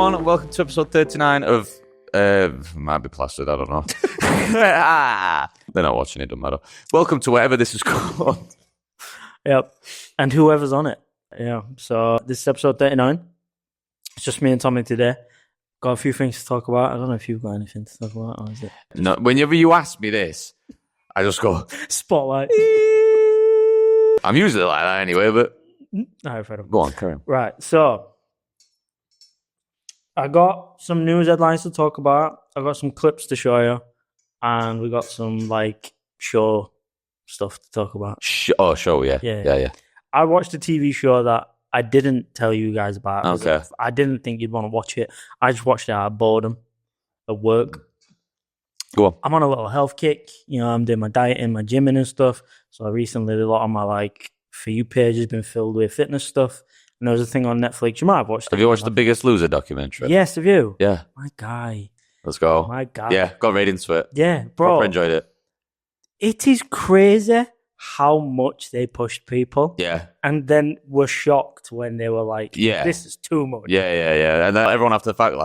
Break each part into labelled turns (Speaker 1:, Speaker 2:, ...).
Speaker 1: everyone, and welcome to episode 39 of... might be plastered, I don't know. They're not watching it, doesn't matter. Welcome to whatever this is called.
Speaker 2: Yep. And whoever's on it. Yeah. So this is episode 39. It's just me and Tommy today. Got a few things to talk about. I don't know if you've got anything to talk about, or is it?
Speaker 1: No, whenever you ask me this, I just go...
Speaker 2: Spotlight.
Speaker 1: I'm usually like that anyway, but...
Speaker 2: I've heard of
Speaker 1: Go on, carry on.
Speaker 2: Right. So I got some news headlines to talk about. I got some clips to show you. And we got some, show stuff to talk about.
Speaker 1: Show, yeah. Yeah.
Speaker 2: I watched a TV show that I didn't tell you guys about.
Speaker 1: Okay.
Speaker 2: I didn't think you'd want to watch it. I just watched it out of boredom at work.
Speaker 1: Go on.
Speaker 2: I'm on a little health kick. You know, I'm doing my diet and my gymming and stuff. So recently, a lot of my, For You page has been filled with fitness stuff. And there was a thing on Netflix. You might have watched it.
Speaker 1: Have you watched The Biggest Loser documentary?
Speaker 2: Yes, have you?
Speaker 1: Yeah.
Speaker 2: My guy.
Speaker 1: Let's go.
Speaker 2: My God.
Speaker 1: Yeah, got right into it.
Speaker 2: Yeah, bro.
Speaker 1: Proper enjoyed it.
Speaker 2: It is crazy how much they pushed people.
Speaker 1: Yeah.
Speaker 2: And then were shocked when they were like, this is too much.
Speaker 1: Yeah. And then everyone after the fact,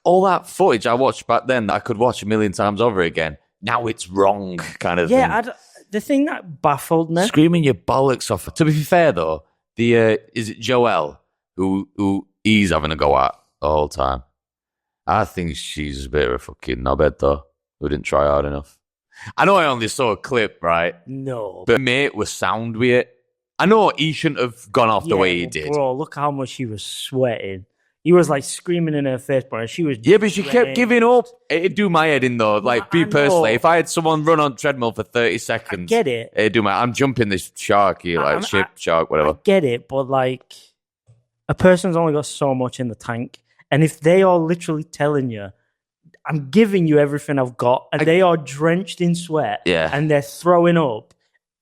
Speaker 1: all that footage I watched back then that I could watch a million times over again, now it's wrong kind of thing.
Speaker 2: Yeah, the thing that baffled me.
Speaker 1: Screaming your bollocks off. To be fair, though, is it Joelle who he's having a go at the whole time? I think she's a bit of a fucking knobhead, though, who didn't try hard enough. I know I only saw a clip, right?
Speaker 2: No.
Speaker 1: But mate was sound with it. I know he shouldn't have gone off the way he did.
Speaker 2: Bro, look how much he was sweating. He was screaming in her face, bro. She was
Speaker 1: but she kept giving up. It'd do my head in, though. Personally, if I had someone run on treadmill for 30 seconds,
Speaker 2: I get it.
Speaker 1: It'd do I'm jumping this shark here, shark, whatever.
Speaker 2: I get it, but a person's only got so much in the tank. And if they are literally telling you, I'm giving you everything I've got, and they are drenched in sweat, and they're throwing up,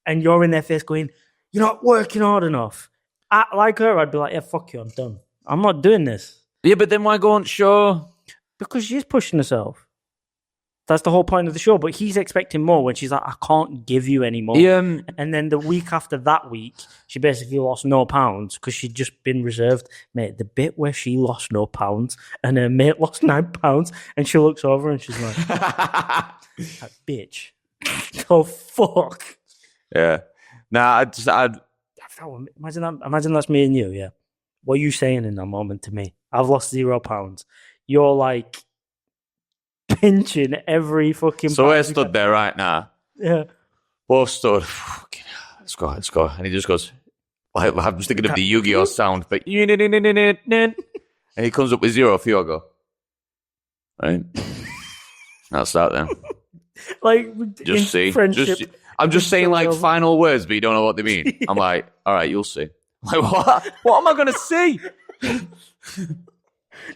Speaker 2: and you're in their face going, you're not working hard enough. Like her, I'd be like, yeah, fuck you, I'm done. I'm not doing this.
Speaker 1: Yeah, but then why go on show?
Speaker 2: Because she's pushing herself. That's the whole point of the show. But he's expecting more when she's like, I can't give you any more. And then the week after that week, she basically lost no pounds because she'd just been reserved. Mate, the bit where she lost no pounds and her mate lost 9 pounds, and she looks over and she's like, that bitch. Oh, fuck.
Speaker 1: Yeah. Nah,
Speaker 2: Imagine that's me and you, yeah. What are you saying in that moment to me? I've lost 0 pounds. You're pinching every fucking...
Speaker 1: So we're stood there right now.
Speaker 2: Yeah.
Speaker 1: Both stood. Let's go. And he just goes, I'm just thinking of the Yu-Gi-Oh sound, but... And he comes up with 0 a few ago. Right? I'll start then. Just see.
Speaker 2: Friendship.
Speaker 1: I'm just saying final words, but you don't know what they mean. I'm like, all right, you'll see. What? What am I going to see?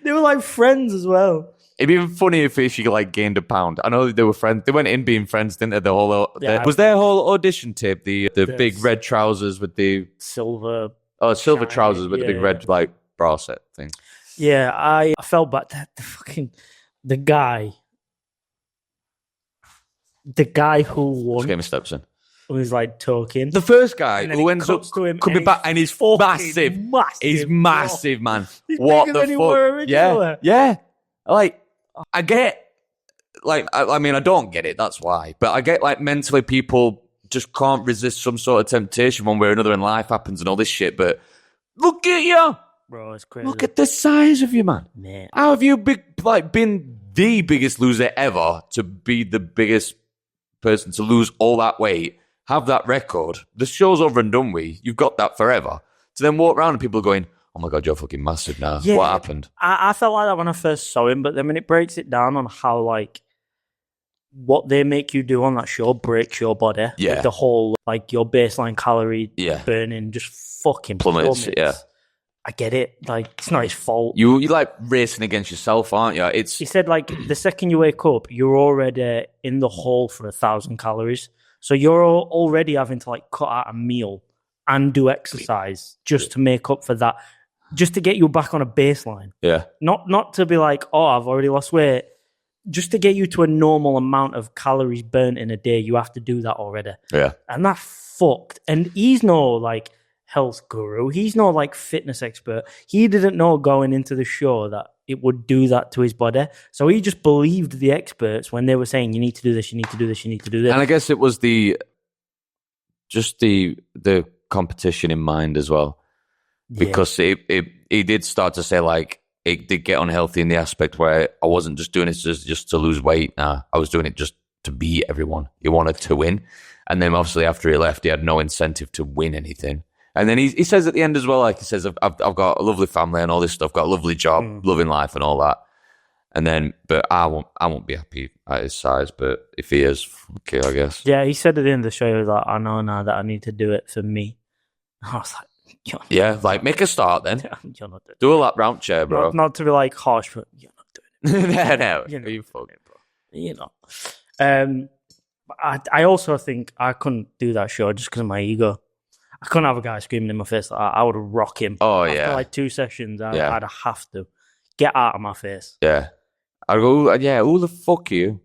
Speaker 2: They were friends as well.
Speaker 1: It'd be funny if she gained a pound. I know they were friends. They went in being friends, didn't they? Was their whole audition tape the big red trousers with the
Speaker 2: silver?
Speaker 1: Oh, silver trousers with the big red bra set thing.
Speaker 2: Yeah, I felt bad that the guy who won.
Speaker 1: Just gave me Stepson.
Speaker 2: Was talking.
Speaker 1: The first guy who ends up coming back and he's massive. He's massive, man.
Speaker 2: He's
Speaker 1: what
Speaker 2: bigger
Speaker 1: the
Speaker 2: than
Speaker 1: fuck? Yeah. I get. I mean, I don't get it. That's why. But I get mentally people just can't resist some sort of temptation one way or another, and life happens and all this shit. But look at you,
Speaker 2: bro. It's crazy.
Speaker 1: Look at the size of you, man. How have you been the biggest loser ever to be the biggest person to lose all that weight? Have that record, the show's over and done with, you've got that forever. To then walk around and people are going, oh my God, you're fucking massive now. Yeah, what happened?
Speaker 2: I felt like that when I first saw him, but then when it breaks it down on how, what they make you do on that show breaks your body.
Speaker 1: Yeah.
Speaker 2: The whole, your baseline calorie burning just fucking plummets.
Speaker 1: Yeah.
Speaker 2: I get it. It's not his fault.
Speaker 1: You racing against yourself, aren't you? He
Speaker 2: said, the second you wake up, you're already in the hole for 1,000 calories. So you're already having to cut out a meal and do exercise just to make up for that, just to get you back on a baseline.
Speaker 1: Yeah.
Speaker 2: Not to be I've already lost weight. Just to get you to a normal amount of calories burnt in a day, you have to do that already.
Speaker 1: Yeah.
Speaker 2: And that's fucked. And he's no health guru. He's no like fitness expert. He didn't know going into the show that it would do that to his body. So he just believed the experts when they were saying, you need to do this, you need to do this, you need to do this.
Speaker 1: And I guess it was the competition in mind as well. Because he did start to say, like, it did get unhealthy in the aspect where I wasn't just doing it just to lose weight. Nah, I was doing it just to beat everyone. He wanted to win. And then obviously after he left, he had no incentive to win anything. And then he says at the end as well, like he says, I've got a lovely family and all this stuff, got a lovely job, loving life and all that. And then, but I won't be happy at his size. But if he is, okay, I guess.
Speaker 2: Yeah, he said at the end of the show, he was like, I know now that I need to do it for me. I was like,
Speaker 1: yeah, like make a start then.
Speaker 2: You're not doing
Speaker 1: Do a lap round chair, bro.
Speaker 2: Not to be like harsh, but you're not doing it.
Speaker 1: no.
Speaker 2: You bro. You know. I also think I couldn't do that show just because of my ego. I couldn't have a guy screaming in my face like that. I would rock him.
Speaker 1: Oh,
Speaker 2: After
Speaker 1: yeah.
Speaker 2: like 2 sessions, I'd have to get out of my face.
Speaker 1: Yeah. I'd go, yeah, who the fuck are you?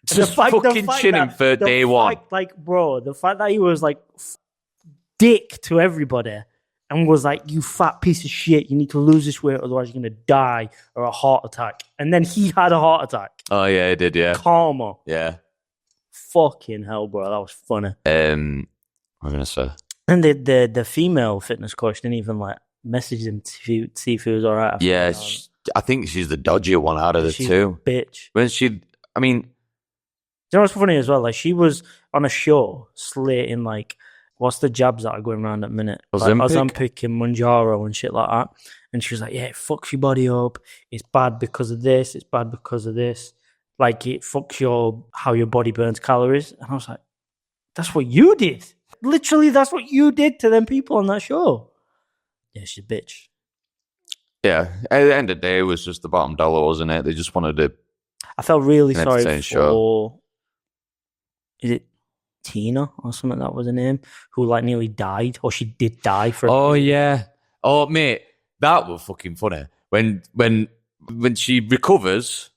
Speaker 1: Just fucking chin him for day one.
Speaker 2: Like, bro, the fact that he was like dick to everybody and was like, you fat piece of shit, you need to lose this weight, otherwise you're going to die or a heart attack. And then he had a heart attack.
Speaker 1: Oh, yeah, he did, yeah.
Speaker 2: Karma.
Speaker 1: Yeah.
Speaker 2: Fucking hell, bro. That was funny.
Speaker 1: What am I going to say?
Speaker 2: And the female fitness coach didn't even like message him to see if he was all right.
Speaker 1: Yeah, I think she's the dodgier one out of the two.
Speaker 2: Bitch.
Speaker 1: When I mean,
Speaker 2: do you know what's funny as well? Like, she was on a show slating like, what's the jabs that are going around at the minute?
Speaker 1: Ozempic?
Speaker 2: Like Ozempic and Mounjaro and shit like that. And she was like, yeah, it fucks your body up. It's bad because of this. It's bad because of this. Like, it fucks how your body burns calories. And I was like, that's what you did. Literally, that's what you did to them people on that show. Yeah, she's a bitch.
Speaker 1: Yeah, at the end of the day, it was just the bottom dollar, wasn't it? They just wanted to.
Speaker 2: I felt really sorry for.
Speaker 1: Show.
Speaker 2: Is it Tina or something? That was her name. Who like nearly died, or she did die for.
Speaker 1: Oh yeah. Oh mate, that was fucking funny. When she recovers,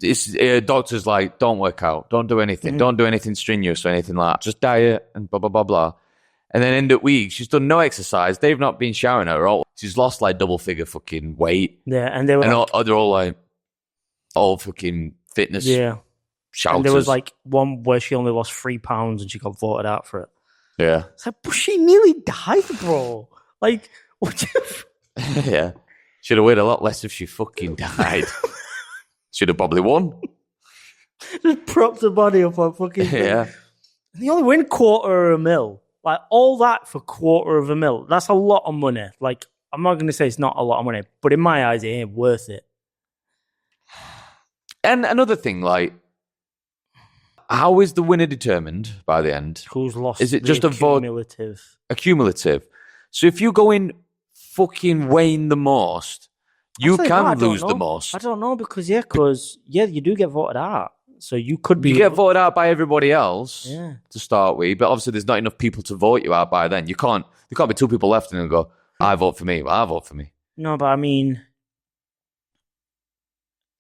Speaker 1: it's doctor's like, don't work out, don't do anything, don't do anything strenuous or anything like that. Just diet and blah blah blah blah. And then end of week, she's done no exercise. They've not been showering her at all. She's lost like double figure fucking weight.
Speaker 2: Yeah, and they were
Speaker 1: they're all like all fucking fitness.
Speaker 2: Yeah.
Speaker 1: Shouters.
Speaker 2: And there was like one where she only lost 3 pounds and she got voted out for it.
Speaker 1: Yeah.
Speaker 2: It's like, but she nearly died, bro. Like, what?
Speaker 1: Yeah. Should have weighed a lot less if she fucking died. Should have probably won.
Speaker 2: Just propped her body up on fucking.
Speaker 1: Yeah.
Speaker 2: And they only win $250,000. Like, all that for $250,000. That's a lot of money. Like, I'm not going to say it's not a lot of money, but in my eyes, it ain't worth it.
Speaker 1: And another thing, like, how is the winner determined by the end?
Speaker 2: Who's lost?
Speaker 1: Is it just a vote? Accumulative. So if you go in fucking weighing the most, you can lose the most.
Speaker 2: I don't know because you do get voted out. So you could be.
Speaker 1: You get voted out by everybody else to start with, but obviously there's not enough people to vote you out by then. There can't be 2 people left and go, I vote for me. Well, I vote for me.
Speaker 2: No, but I mean,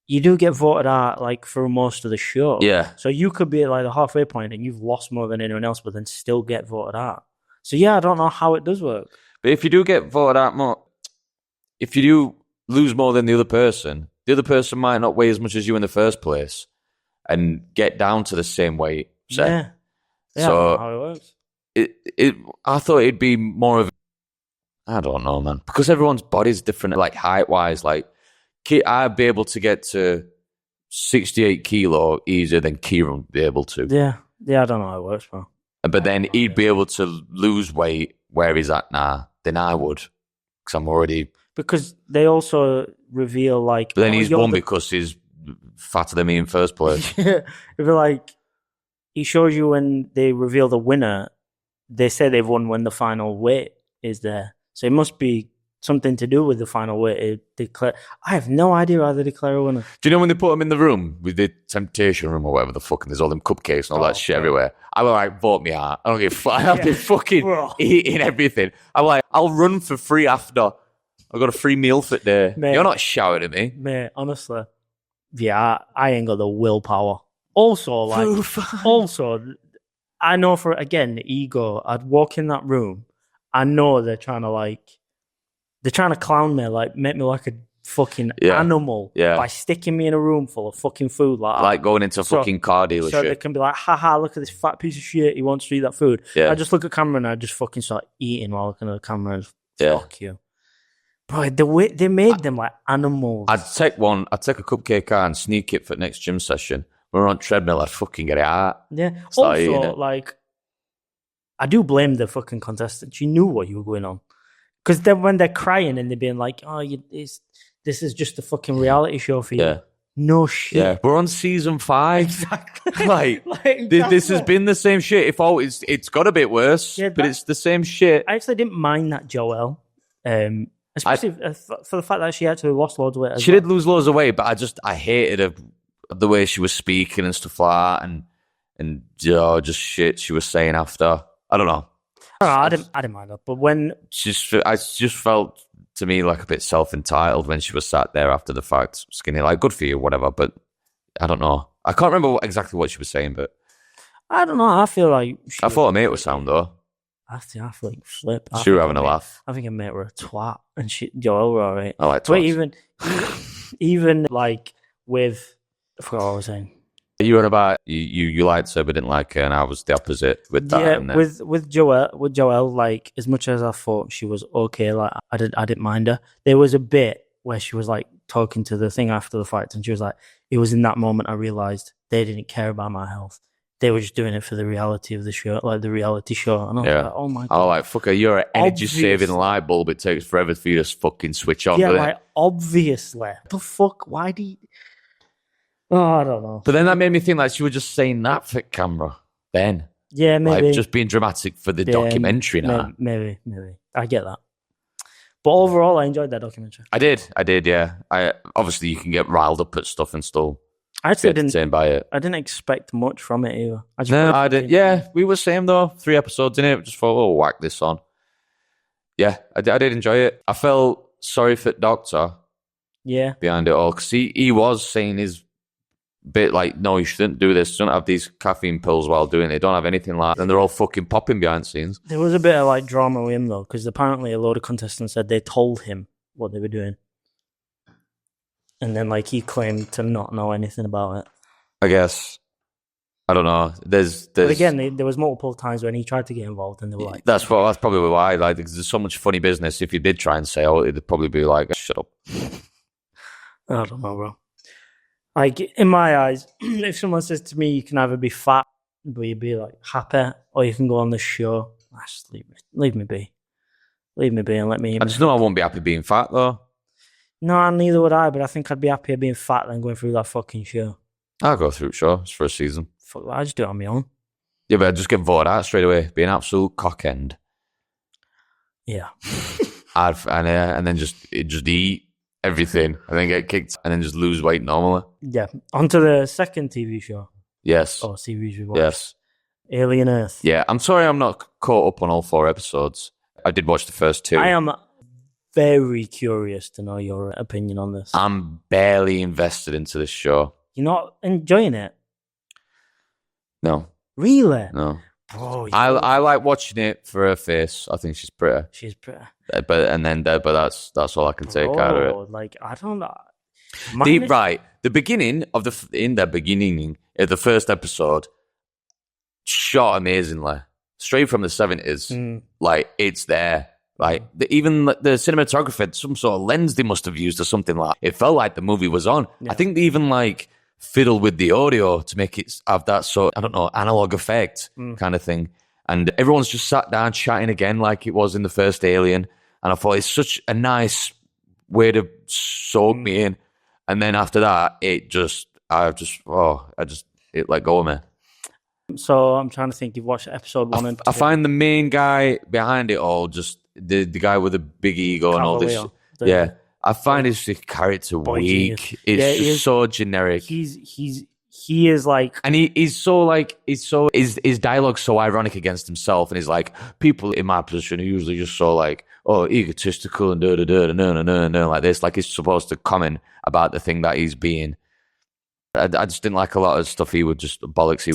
Speaker 2: you do get voted out like for most of the show.
Speaker 1: Yeah.
Speaker 2: So you could be at like the halfway point and you've lost more than anyone else, but then still get voted out. So yeah, I don't know how it does work.
Speaker 1: But if you do get voted out more, if you do lose more than the other person might not weigh as much as you in the first place and get down to the same weight.
Speaker 2: Yeah.
Speaker 1: So
Speaker 2: I don't know how it works.
Speaker 1: I thought it'd be more of, I don't know, man, because everyone's body's different, like height wise. Like, I'd be able to get to 68 kilo easier than Kieran would be able to.
Speaker 2: Yeah, I don't know how it works, bro.
Speaker 1: But then he'd be able to lose weight where he's at now than I would, because I'm already.
Speaker 2: Because they also reveal like.
Speaker 1: But then he's won because he's fatter than me in first place.
Speaker 2: It'd be like, he shows you when they reveal the winner, they say they've won when the final weight is there. So it must be something to do with the final weight to declare. I have no idea how they declare a winner.
Speaker 1: Do you know when they put him in the room with the temptation room or whatever the fuck, and there's all them cupcakes and all that shit everywhere? I was like, vote me out. I don't give a fuck. I'll be fucking eating everything. I'm like, I'll run for free after. I got a free meal for day. Mate, you're not shouting at me.
Speaker 2: Mate, honestly. Yeah, I ain't got the willpower. Also, I know for, again, the ego, I'd walk in that room I know they're trying to clown me, like make me like a fucking animal by sticking me in a room full of fucking food
Speaker 1: like going into a fucking car dealership.
Speaker 2: So they can be like, haha, look at this fat piece of shit, he wants to eat that food. I just look at the camera and I just fucking start eating while looking at the camera and fuck you. Bro, the way they made them like animals.
Speaker 1: I'd take a cupcake out and sneak it for the next gym session. When we're on treadmill, I'd fucking get it out.
Speaker 2: Yeah. Also, like, I do blame the fucking contestants. You knew what you were going on. Because then when they're crying and they're being like, oh, this is just a fucking reality show for you. Yeah. No shit.
Speaker 1: Yeah, we're on season 5.
Speaker 2: Exactly.
Speaker 1: This has been the same shit. It's got a bit worse, but it's the same shit.
Speaker 2: I actually didn't mind that Joelle. Especially for the fact that she actually lost loads of weight.
Speaker 1: She did lose loads of weight, but I hated her, the way she was speaking and stuff like that, and just shit she was saying after. I don't know.
Speaker 2: I didn't mind her, but when
Speaker 1: I just felt to me like a bit self-entitled when she was sat there after the fact, skinny, like good for you, whatever. But I don't know. I can't remember exactly what she was saying, but
Speaker 2: I don't know. I feel like
Speaker 1: I thought her mate was sound though.
Speaker 2: I feel like flip.
Speaker 1: She was having a laugh.
Speaker 2: I think her mate were a twat, and Joelle were alright.
Speaker 1: I like twats.
Speaker 2: But even like with, I forgot what I was saying.
Speaker 1: You were about you liked her but didn't like her, and I was the opposite with that.
Speaker 2: Yeah, with Joelle, like as much as I thought she was okay, like I didn't mind her. There was a bit where she was like talking to the thing after the fight, and she was like, "It was in that moment I realized they didn't care about my health. They were just doing it for the reality of the show, like the reality show." And I was like, "Oh my god!"
Speaker 1: I was like, "Fucker, you're an energy-saving light bulb. It takes forever for you to fucking switch on."
Speaker 2: Yeah, like obviously. The fuck? Why do you? Oh, I don't know.
Speaker 1: But then that made me think like she was just saying that for camera. Then,
Speaker 2: yeah, maybe
Speaker 1: like, just being dramatic for the documentary. Now,
Speaker 2: maybe I get that. But overall, I enjoyed that documentary.
Speaker 1: I did. Yeah. Obviously you can get riled up at stuff and still.
Speaker 2: I actually
Speaker 1: didn't by it.
Speaker 2: I didn't expect much from it either.
Speaker 1: I did. Yeah, we were same though. 3 episodes in it. Just thought, oh, whack this on. Yeah, I did enjoy it. I felt sorry for the doctor.
Speaker 2: Yeah.
Speaker 1: Behind it all, because he was saying his bit like, no, you shouldn't do this. Don't have these caffeine pills while doing it. Don't have anything like that. And they're all fucking popping behind the scenes.
Speaker 2: There was a bit of like drama with him though, because apparently a load of contestants said they told him what they were doing. And then, like, he claimed to not know anything about it.
Speaker 1: I guess. I don't know. But
Speaker 2: again, there was multiple times when he tried to get involved, and they were like,
Speaker 1: "That's probably why." Like, there's so much funny business. If you did try and say, "Oh," it'd probably be like, "Shut up."
Speaker 2: I don't know, bro. Like in my eyes, if someone says to me, "You can either be fat, but you'd be like happy, or you can go on the show," just leave me be, and let me.
Speaker 1: I just know I won't be happy being fat though.
Speaker 2: No, neither would I, but I think I'd be happier being fat than going through that fucking show.
Speaker 1: I'll go through it, sure. It's for a season.
Speaker 2: Fuck that, I just do it on my own.
Speaker 1: Yeah, but I'd just get voted out straight away. Be an absolute cock end.
Speaker 2: Yeah.
Speaker 1: and then just eat everything, and then get kicked, and then just lose weight normally.
Speaker 2: Yeah. On to the second TV show.
Speaker 1: Yes.
Speaker 2: Or series we watched.
Speaker 1: Yes.
Speaker 2: Alien Earth.
Speaker 1: Yeah, I'm sorry I'm not caught up on all 4 episodes. I did watch the first 2.
Speaker 2: I am very curious to know your opinion on this.
Speaker 1: I'm barely invested into this show.
Speaker 2: You're not enjoying it?
Speaker 1: No.
Speaker 2: Really?
Speaker 1: No.
Speaker 2: Bro,
Speaker 1: I like watching it for her face. I think she's pretty.
Speaker 2: She's pretty.
Speaker 1: But that's all I can take out of it.
Speaker 2: Like, I don't know.
Speaker 1: The beginning of the first episode shot amazingly. Straight from the 70s. Like, it's there. Like, even the cinematographer had some sort of lens they must have used or something like that. It felt like the movie was on. Yeah. I think they even, like, fiddled with the audio to make it have that sort of, I don't know, analog effect kind of thing. And everyone's just sat down chatting again like it was in the first Alien. And I thought it's such a nice way to soak me in. And then after that, it let go of me. So
Speaker 2: I'm trying to think, you've watched episode 1 and 2.
Speaker 1: I find the main guy behind it all just the guy with the big ego and all this. Yeah. I find his character weak. Genius. It's just so generic.
Speaker 2: He is like,
Speaker 1: and his dialogue's so ironic against himself, and he's like, people in my position are usually just so like, oh, egotistical and no, like this, like he's supposed to comment about the thing that he's being. I just didn't like a lot of stuff he was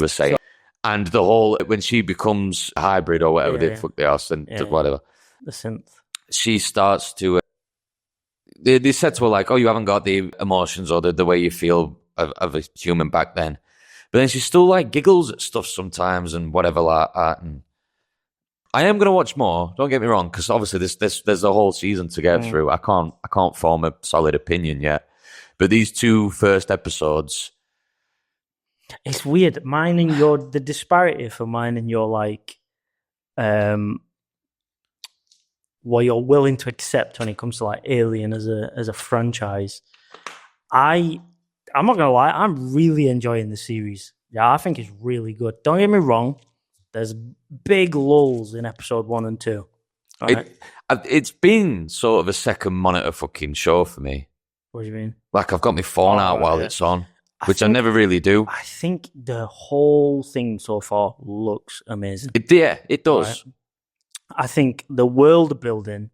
Speaker 1: saying. And the whole, when she becomes hybrid or whatever, fuck the ass and whatever.
Speaker 2: the synth.
Speaker 1: She starts to. They said to her, like, oh, you haven't got the emotions or the way you feel of a human back then. But then she still, like, giggles at stuff sometimes and whatever like that. And I am going to watch more, don't get me wrong, because obviously there's a whole season to get through. I can't form a solid opinion yet. But these 2 first episodes...
Speaker 2: It's weird. The disparity for mine and your, like... what you're willing to accept when it comes to like Alien as a franchise. I'm not gonna lie, I'm really enjoying the series. Yeah, I think it's really good. Don't get me wrong, there's big lulls in episode 1 and 2. Right?
Speaker 1: It's been sort of a second monitor fucking show for me.
Speaker 2: What do you mean?
Speaker 1: Like I've got my phone out while it's on, which I never really do.
Speaker 2: I think the whole thing so far looks amazing.
Speaker 1: It does.
Speaker 2: Right? I think the world building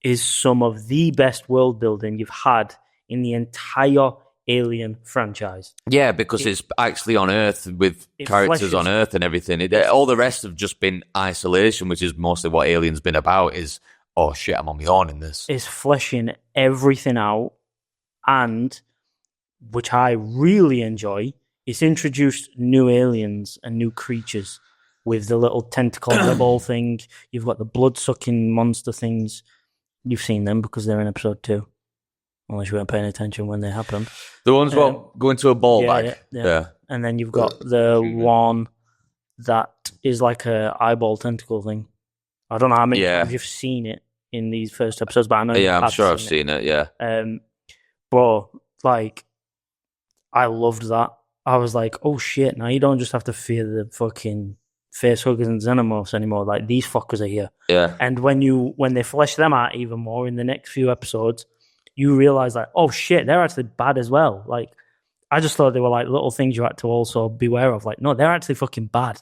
Speaker 2: is some of the best world building you've had in the entire Alien franchise.
Speaker 1: Yeah, because it's actually on Earth with characters on Earth and everything. All the rest have just been isolation, which is mostly what Alien's been about, is, oh shit, I'm on my own in this.
Speaker 2: It's fleshing everything out, and, which I really enjoy, it's introduced new aliens and new creatures. With the little tentacle eyeball thing. You've got the blood-sucking monster things. You've seen them because they're in episode 2. Unless you weren't paying attention when they happened.
Speaker 1: The ones go into a ball bag?
Speaker 2: Yeah. And then you've got the one that is like a eyeball tentacle thing. I don't know how many times you've seen it in these first episodes, but I know
Speaker 1: I'm sure I've seen it, yeah.
Speaker 2: But, like, I loved that. I was like, oh shit, now you don't just have to fear the fucking... facehuggers and xenomorphs anymore. Like, these fuckers are here.
Speaker 1: Yeah.
Speaker 2: And when they flesh them out even more in the next few episodes, you realize, like, oh shit, they're actually bad as well. Like, I just thought they were like little things you had to also beware of. Like, no, they're actually fucking bad.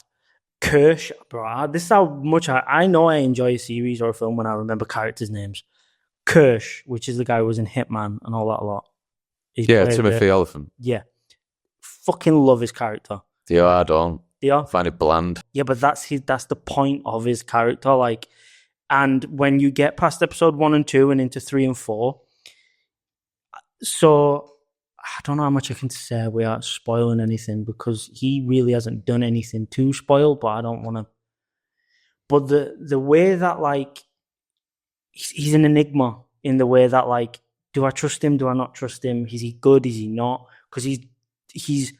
Speaker 2: Kirsch, bro, this is how much I know I enjoy a series or a film when I remember characters' names. Kirsch, which is the guy who was in Hitman and all that a lot.
Speaker 1: Timothy Olyphant.
Speaker 2: Yeah. Fucking love his character.
Speaker 1: Yeah, I don't.
Speaker 2: Yeah.
Speaker 1: Find it bland.
Speaker 2: Yeah, but that's the point of his character. Like, and when you get past episode 1 and 2 and into 3 and 4, so I don't know how much I can say without spoiling anything, because he really hasn't done anything to spoil, but I don't want to. But the way that, like, he's an enigma in the way that, like, do I trust him? Do I not trust him? Is he good? Is he not? Because he's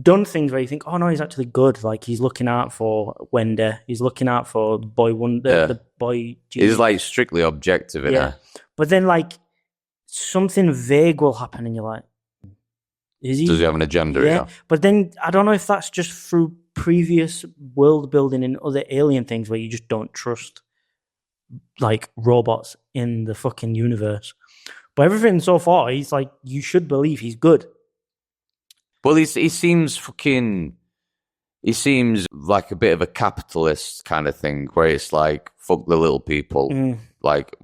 Speaker 2: done things where you think, oh no, he's actually good. Like, he's looking out for Wendy. He's looking out for Boy Wonder, the boy.
Speaker 1: He's like strictly objective in her.
Speaker 2: But then, like, something vague will happen, and you're like, is he?
Speaker 1: Does he have an agenda?
Speaker 2: Yeah. But then I don't know if that's just through previous world building in other Alien things where you just don't trust, like, robots in the fucking universe. But everything so far, he's like, you should believe he's good.
Speaker 1: Well, he seems like a bit of a capitalist kind of thing, where it's like, fuck the little people. Like,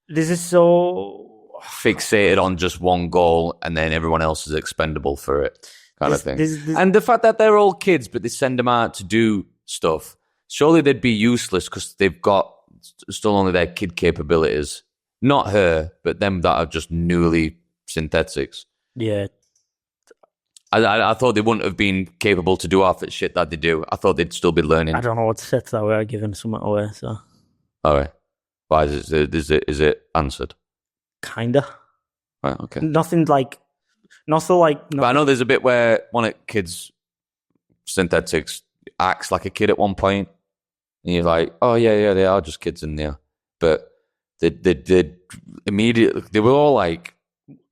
Speaker 2: this is so
Speaker 1: fixated on just one goal, and then everyone else is expendable for it, kind of thing. And the fact that they're all kids, but they send them out to do stuff, surely they'd be useless because they've got still only their kid capabilities. Not her, but them that are just newly synthetics.
Speaker 2: Yeah.
Speaker 1: I thought they wouldn't have been capable to do half the shit that they do. I thought they'd still be learning.
Speaker 2: I don't know what to say to that without giving something away, so.
Speaker 1: All right. Why is it answered?
Speaker 2: Kinda.
Speaker 1: Right, okay.
Speaker 2: Nothing. But
Speaker 1: I know there's a bit where one of the kids, synthetics, acts like a kid at one point, and you're like, oh yeah, they are just kids in there. But they immediately, they were all like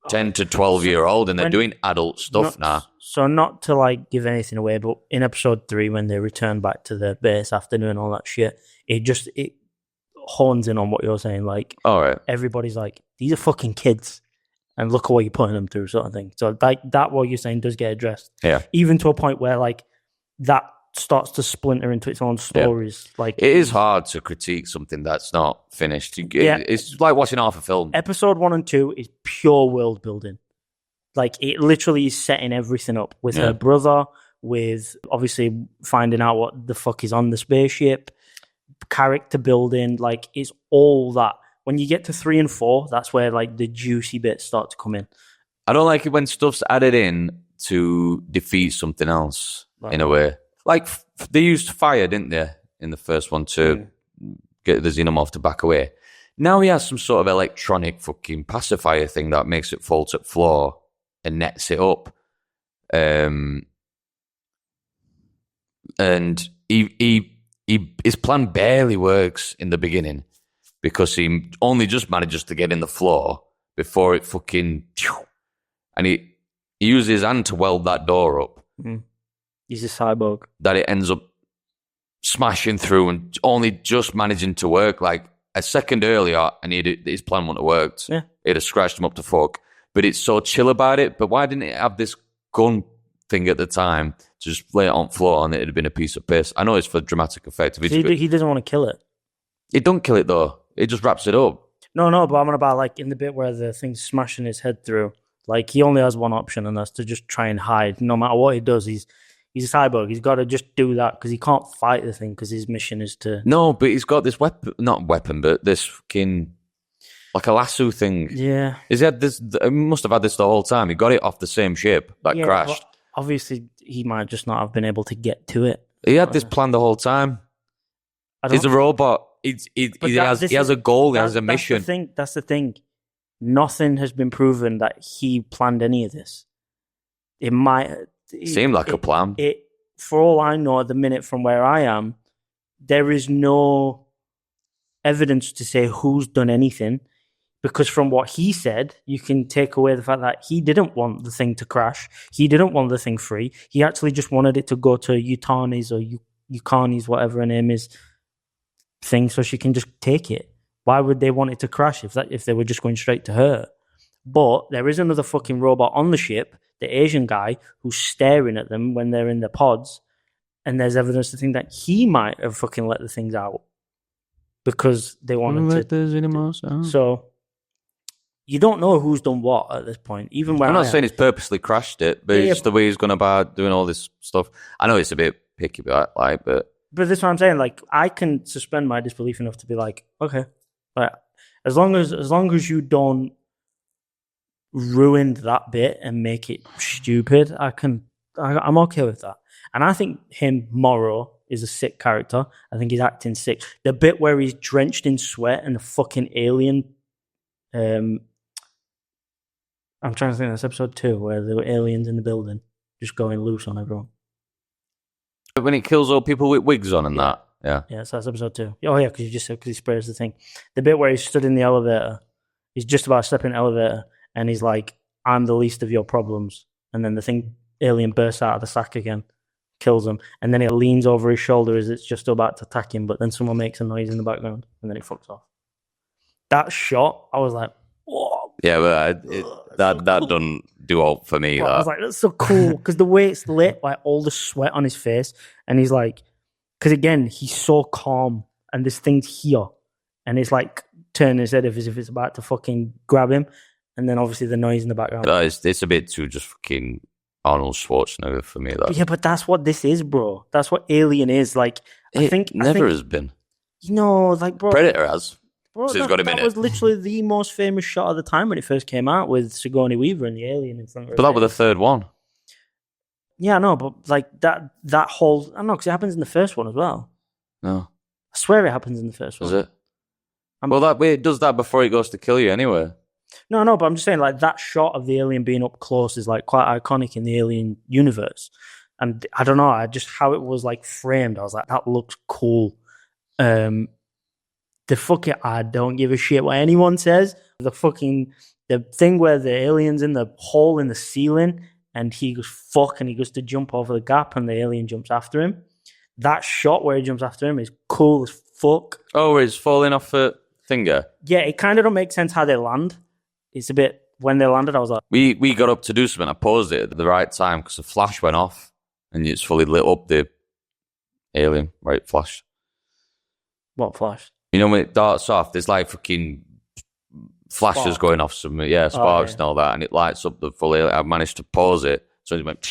Speaker 1: 10 to 12-year-old, and they're doing adult stuff now.
Speaker 2: So not to, like, give anything away, but in episode 3, when they return back to the base after doing all that shit, it hones in on what you're saying. Like,
Speaker 1: all right,
Speaker 2: everybody's like, these are fucking kids, and look at what you're putting them through, sort of thing. So, like, that what you're saying does get addressed.
Speaker 1: Yeah.
Speaker 2: Even to a point where, like, that starts to splinter into its own stories. Yeah. Like,
Speaker 1: it is hard to critique something that's not finished. It's like watching half a film.
Speaker 2: Episode 1 and 2 is pure world building. Like, it literally is setting everything up with her brother, with obviously finding out what the fuck is on the spaceship, character building, like it's all that. When you get to 3 and 4, that's where like the juicy bits start to come in.
Speaker 1: I don't like it when stuff's added in to defeat something else in a way. Like they used fire, didn't they, in the first one to get the Xenomorph to back away. Now he has some sort of electronic fucking pacifier thing that makes it fall to the floor and nets it up. And his plan barely works in the beginning because he only just manages to get in the floor before it fucking... And he uses his hand to weld that door up.
Speaker 2: He's a cyborg.
Speaker 1: That it ends up smashing through and only just managing to work. Like a second earlier, and his plan wouldn't have worked.
Speaker 2: Yeah.
Speaker 1: It'd have scratched him up to fuck. But it's so chill about it. But why didn't it have this gun thing at the time to just lay it on the floor and it'd have been a piece of piss? I know it's for dramatic effect.
Speaker 2: He doesn't want to kill it.
Speaker 1: It don't kill it though. It just wraps it up.
Speaker 2: No, but I'm on about like in the bit where the thing's smashing his head through. Like he only has one option, and that's to just try and hide. No matter what he does, he's a cyborg. He's got to just do that because he can't fight the thing because his mission is to...
Speaker 1: No, but he's got this weapon, not weapon, but this fucking... Like a lasso thing.
Speaker 2: Yeah.
Speaker 1: He must have had this the whole time. He got it off the same ship that crashed.
Speaker 2: Obviously, he might just not have been able to get to it.
Speaker 1: He had this plan the whole time. He's a robot. He has a goal. He has a mission.
Speaker 2: That's the thing. Nothing has been proven that he planned any of this. It might...
Speaker 1: Seemed like a plan.
Speaker 2: For all I know, at the minute from where I am, there is no evidence to say who's done anything. Because from what he said, you can take away the fact that he didn't want the thing to crash. He didn't want the thing free. He actually just wanted it to go to Yutani's or Yukani's, whatever her name is, thing, so she can just take it. Why would they want it to crash if they were just going straight to her? But there is another fucking robot on the ship, the Asian guy, who's staring at them when they're in the pods, and there's evidence to think that he might have fucking let the things out because they wanted to. So you don't know who's done what at this point. Even when
Speaker 1: I'm not saying he's purposely crashed it, but it's just the way he's gone about doing all this stuff. I know it's a bit picky, but
Speaker 2: But this is what I'm saying. Like, I can suspend my disbelief enough to be like, okay, like as long as you don't ruin that bit and make it stupid, I'm okay with that. And I think Morrow is a sick character. I think he's acting sick. The bit where he's drenched in sweat and the fucking alien. I'm trying to think. That's episode 2 where there were aliens in the building just going loose on everyone.
Speaker 1: When he kills all people with wigs on and that. Yeah.
Speaker 2: Yeah, so that's episode 2. Oh, yeah, because you just said because he sprays the thing. The bit where he stood in the elevator, he's just about to step in the elevator, and he's like, I'm the least of your problems. And then the alien bursts out of the sack again, kills him, and then it leans over his shoulder as it's just about to attack him, but then someone makes a noise in the background, and then it fucks off. That shot, I was like, whoa.
Speaker 1: Yeah, but that doesn't do all for me.
Speaker 2: I was like, that's so cool, because the way it's lit, like all the sweat on his face, and he's like, because again, he's so calm, and this thing's here, and it's like turning his head as if it's about to fucking grab him, and then obviously the noise in the background.
Speaker 1: It's a bit too just fucking Arnold Schwarzenegger for me. That.
Speaker 2: Yeah, but that's what this is, bro. That's what Alien is. Like, I think
Speaker 1: has been.
Speaker 2: You know, like, bro,
Speaker 1: Predator has.
Speaker 2: Bro,
Speaker 1: So that
Speaker 2: was literally the most famous shot of the time when it first came out with Sigourney Weaver and the alien in front of her.
Speaker 1: But that was the third one.
Speaker 2: Yeah, I know, but like that whole... I don't know, because it happens in the first one as well.
Speaker 1: No.
Speaker 2: I swear it happens in the first one.
Speaker 1: Does it? Well, it does that before it goes to kill you anyway.
Speaker 2: No, but I'm just saying, like, that shot of the alien being up close is, like, quite iconic in the Alien universe. And I don't know, how it was, like, framed, I was like, that looks cool. I don't give a shit what anyone says. The thing where the alien's in the hole in the ceiling and he goes, fuck, and he goes to jump over the gap and the alien jumps after him. That shot where he jumps after him is cool as fuck.
Speaker 1: Oh, where he's falling off a finger?
Speaker 2: Yeah, it kind of don't make sense how they land. It's a bit, when they landed, I was like...
Speaker 1: We got up to do something. I paused it at the right time because the flash went off and it's fully lit up the alien, right? It flashed.
Speaker 2: What flash?
Speaker 1: You know, when it darts off, there's like fucking flashes going off, sparks and all that, and it lights up the full alien. I managed to pause it, so it went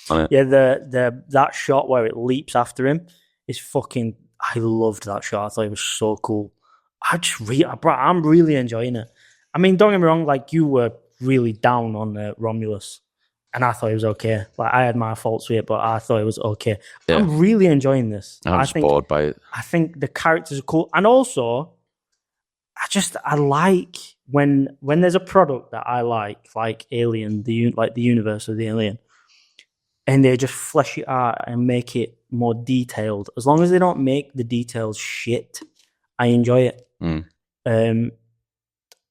Speaker 1: on it.
Speaker 2: Yeah, that shot where it leaps after him is fucking I loved that show. I thought it was so cool. I'm really enjoying it. I mean, don't get me wrong. Like, you were really down on Romulus, and I thought it was okay. Like, I had my faults with it, but I thought it was okay.
Speaker 1: Yeah.
Speaker 2: I'm really enjoying this.
Speaker 1: I'm just bored by it.
Speaker 2: I think the characters are cool, and also, I like when there's a product that I like Alien, the universe of the Alien, and they just flesh it out and make it more detailed. As long as they don't make the details shit, I enjoy it. And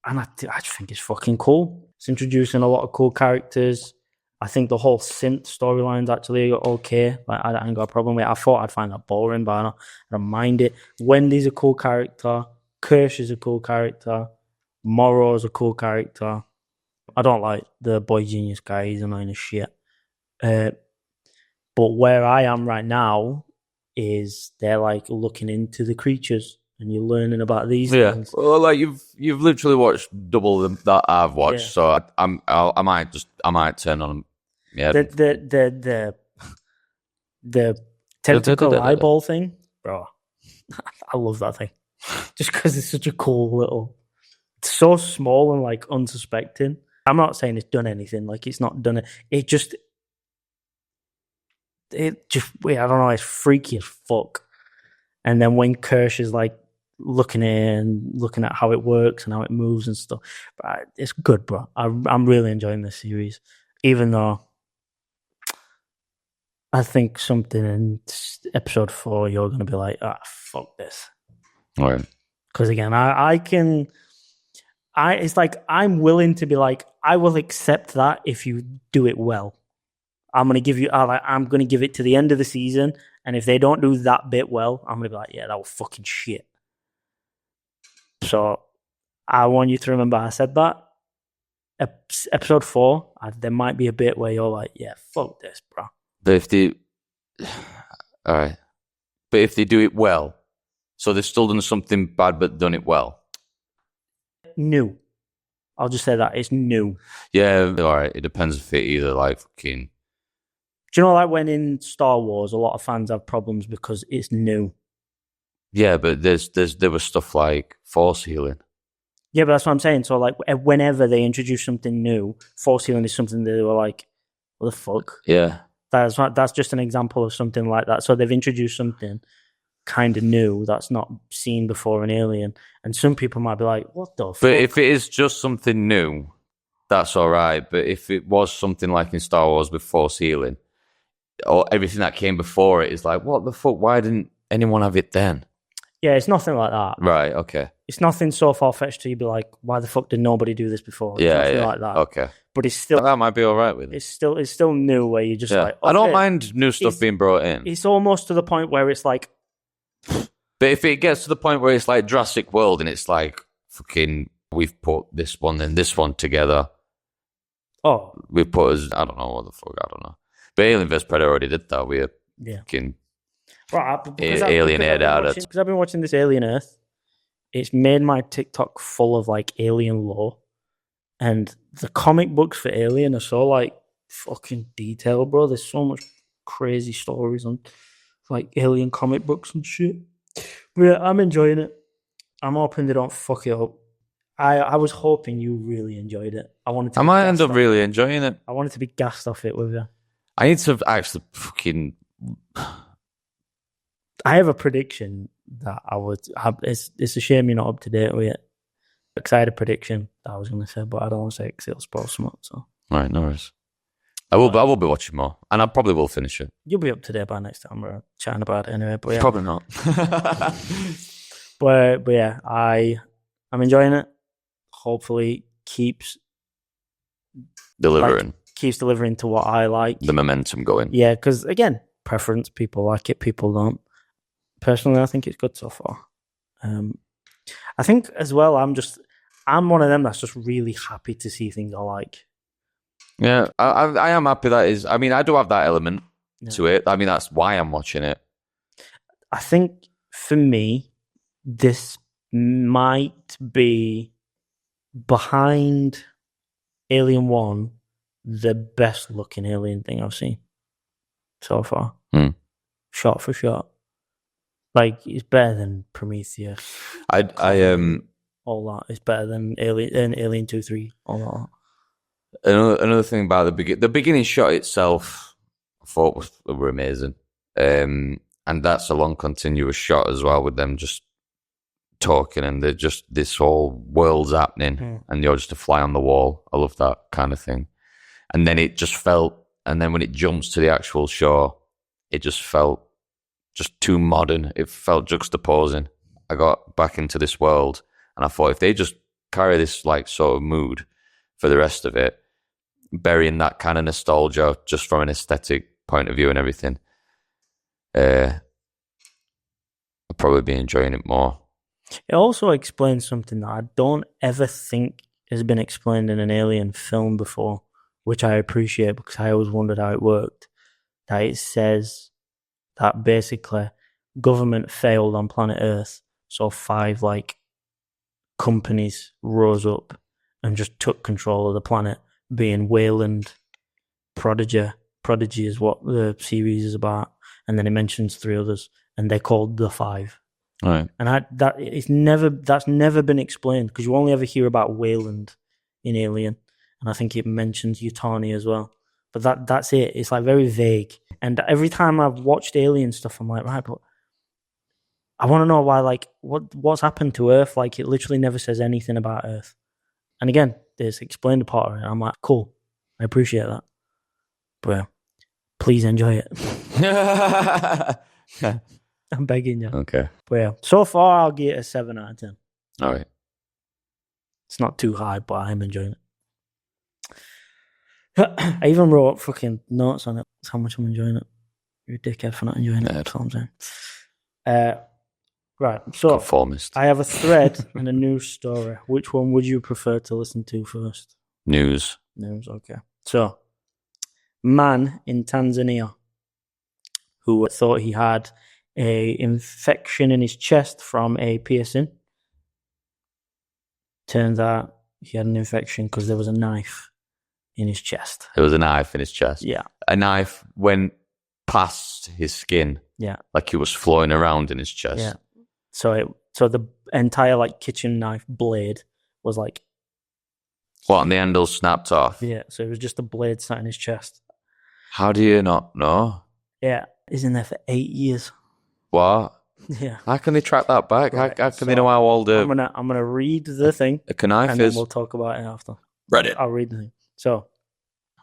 Speaker 2: I just think it's fucking cool. It's introducing a lot of cool characters. I think the whole synth storyline's actually okay. Like, I ain't got a problem with it. I thought I'd find that boring, but I don't mind it. Wendy's a cool character. Kirsch is a cool character. Morrow's a cool character. I don't like the Boy Genius guy. He's annoying as shit. But where I am right now is they're like looking into the creatures and you're learning about these things.
Speaker 1: Well, like you've literally watched double that I've watched, so I might turn on. Yeah,
Speaker 2: the tentacle eyeball thing, bro. I love that thing. Just because it's such a cool little. It's so small and like unsuspecting. I'm not saying it's done anything. Like, it's not done it. It just. I don't know. It's freaky as fuck. And then when Kirsch is like looking at how it works and how it moves and stuff, but it's good, bro. I'm really enjoying this series, even though I think something in episode 4 you're gonna be like, fuck this.
Speaker 1: Right.
Speaker 2: Because again, it's like I'm willing to be like, I will accept that if you do it well. I'm gonna give it to the end of the season, and if they don't do that bit well, I'm gonna be like, yeah, that was fucking shit. So I want you to remember I said that. Episode 4, there might be a bit where you're like, yeah, fuck this, bro.
Speaker 1: But if they do it well, so they've still done something bad but done it well.
Speaker 2: New. I'll just say that it's new.
Speaker 1: Yeah, all right. It depends if it either like fucking.
Speaker 2: Do you know, like when in Star Wars, a lot of fans have problems because it's new.
Speaker 1: Yeah, but there was stuff like force healing.
Speaker 2: Yeah, but that's what I'm saying. So like, whenever they introduce something new, force healing is something that they were like, what the fuck?
Speaker 1: Yeah.
Speaker 2: That's just an example of something like that. So they've introduced something kind of new that's not seen before in Alien, and some people might be like, what the fuck?
Speaker 1: But if it is just something new, that's all right. But if it was something like in Star Wars with force healing, or everything that came before it is like, what the fuck? Why didn't anyone have it then?
Speaker 2: Yeah, it's nothing like that.
Speaker 1: Right, okay.
Speaker 2: It's nothing so far-fetched to you be like, why the fuck did nobody do this before? It's nothing like that.
Speaker 1: Okay.
Speaker 2: But it's still...
Speaker 1: That might be all right with it.
Speaker 2: It's still new where you're just like... Okay,
Speaker 1: I don't mind new stuff being brought in.
Speaker 2: It's almost to the point where it's like...
Speaker 1: But if it gets to the point where it's like Jurassic World and it's like, fucking, we've put this one and this one together.
Speaker 2: Oh.
Speaker 1: We've put as... I don't know what the fuck, I don't know. But Alien vs. Predator already did that. We fucking... Alien Air out.
Speaker 2: Because I've been watching this Alien Earth. It's made my TikTok full of like alien lore, and the comic books for Alien are so like fucking detailed, bro. There's so much crazy stories on like alien comic books and shit. But yeah, I'm enjoying it. I'm hoping they don't fuck it up. I was hoping you really enjoyed it. I might
Speaker 1: end up really enjoying it.
Speaker 2: I wanted to be gassed off it with you.
Speaker 1: I need to actually fucking.
Speaker 2: I have a prediction that I would have. It's a shame you're not up to date with it. Because I had a prediction that I was going to say, but I don't want to say it because it'll spoil something. So.
Speaker 1: All right, no worries. I will be watching more, and I probably will finish it.
Speaker 2: You'll be up to date by next time we're chatting about it anyway. But yeah.
Speaker 1: Probably not.
Speaker 2: but yeah, I'm enjoying it. Hopefully, keeps
Speaker 1: delivering.
Speaker 2: Keeps delivering to what I like.
Speaker 1: The momentum going.
Speaker 2: Yeah, because again, preference. People like it. People don't. Personally, I think it's good so far. I think as well, I'm one of them that's just really happy to see things I like.
Speaker 1: Yeah, I am happy that is. I mean, I do have that element to it. I mean, that's why I'm watching it.
Speaker 2: I think for me, this might be behind Alien 1, the best looking Alien thing I've seen so far. Shot for shot. Like, it's better than Prometheus. All that. It's better than Alien 2, 3, all
Speaker 1: that. Another thing about the beginning shot itself, I thought were amazing. And that's a long continuous shot as well, with them just talking, and they're just, this whole world's happening, and you're just a fly on the wall. I love that kind of thing. And then it just felt, and then when it jumps to the actual show, it just felt just too modern. It felt juxtaposing. I got back into this world, and I thought, if they just carry this like sort of mood for the rest of it, burying that kind of nostalgia just from an aesthetic point of view and everything, I'll probably be enjoying it more.
Speaker 2: It also explains something that I don't ever think has been explained in an Alien film before, which I appreciate, because I always wondered how it worked. That it says that basically government failed on planet Earth, so 5 like companies rose up and just took control of the planet, being Wayland, Prodigy is what the series is about, and then it mentions 3 others, and they're called the 5.
Speaker 1: Right.
Speaker 2: And that's never been explained, because you only ever hear about Wayland in Alien, and I think it mentions Yutani as well. But that's it. It's like very vague. And every time I've watched Alien stuff, I'm like, right, but I want to know why, like, what's happened to Earth? Like, it literally never says anything about Earth. And again, it's explained a part of it. I'm like, cool. I appreciate that. But please enjoy it. I'm begging you.
Speaker 1: Okay.
Speaker 2: But yeah, so far I'll give it a 7 out of 10.
Speaker 1: All right.
Speaker 2: It's not too high, but I'm enjoying it. I even wrote fucking notes on it. That's how much I'm enjoying it. You're a dickhead for not enjoying it. That's what I'm saying. Right, so
Speaker 1: Conformist.
Speaker 2: I have a thread and a news story. Which one would you prefer to listen to first?
Speaker 1: News,
Speaker 2: okay. So, man in Tanzania who thought he had a infection in his chest from a piercing. Turns out he had an infection because there was a knife in his chest.
Speaker 1: There was a knife in his chest.
Speaker 2: Yeah.
Speaker 1: A knife went past his skin.
Speaker 2: Yeah.
Speaker 1: Like it was flowing around in his chest.
Speaker 2: Yeah. So the entire like kitchen knife blade was like.
Speaker 1: What, and the handle snapped off?
Speaker 2: Yeah. So it was just a blade sat in his chest.
Speaker 1: How do you not know?
Speaker 2: Yeah. He's in there for 8 years.
Speaker 1: What?
Speaker 2: Yeah.
Speaker 1: How can they track that back?
Speaker 2: Right.
Speaker 1: How can they know how old
Speaker 2: I'm gonna read the thing.
Speaker 1: A knife
Speaker 2: and
Speaker 1: is?
Speaker 2: Then we'll talk about it after.
Speaker 1: Read it.
Speaker 2: I'll read the thing. So,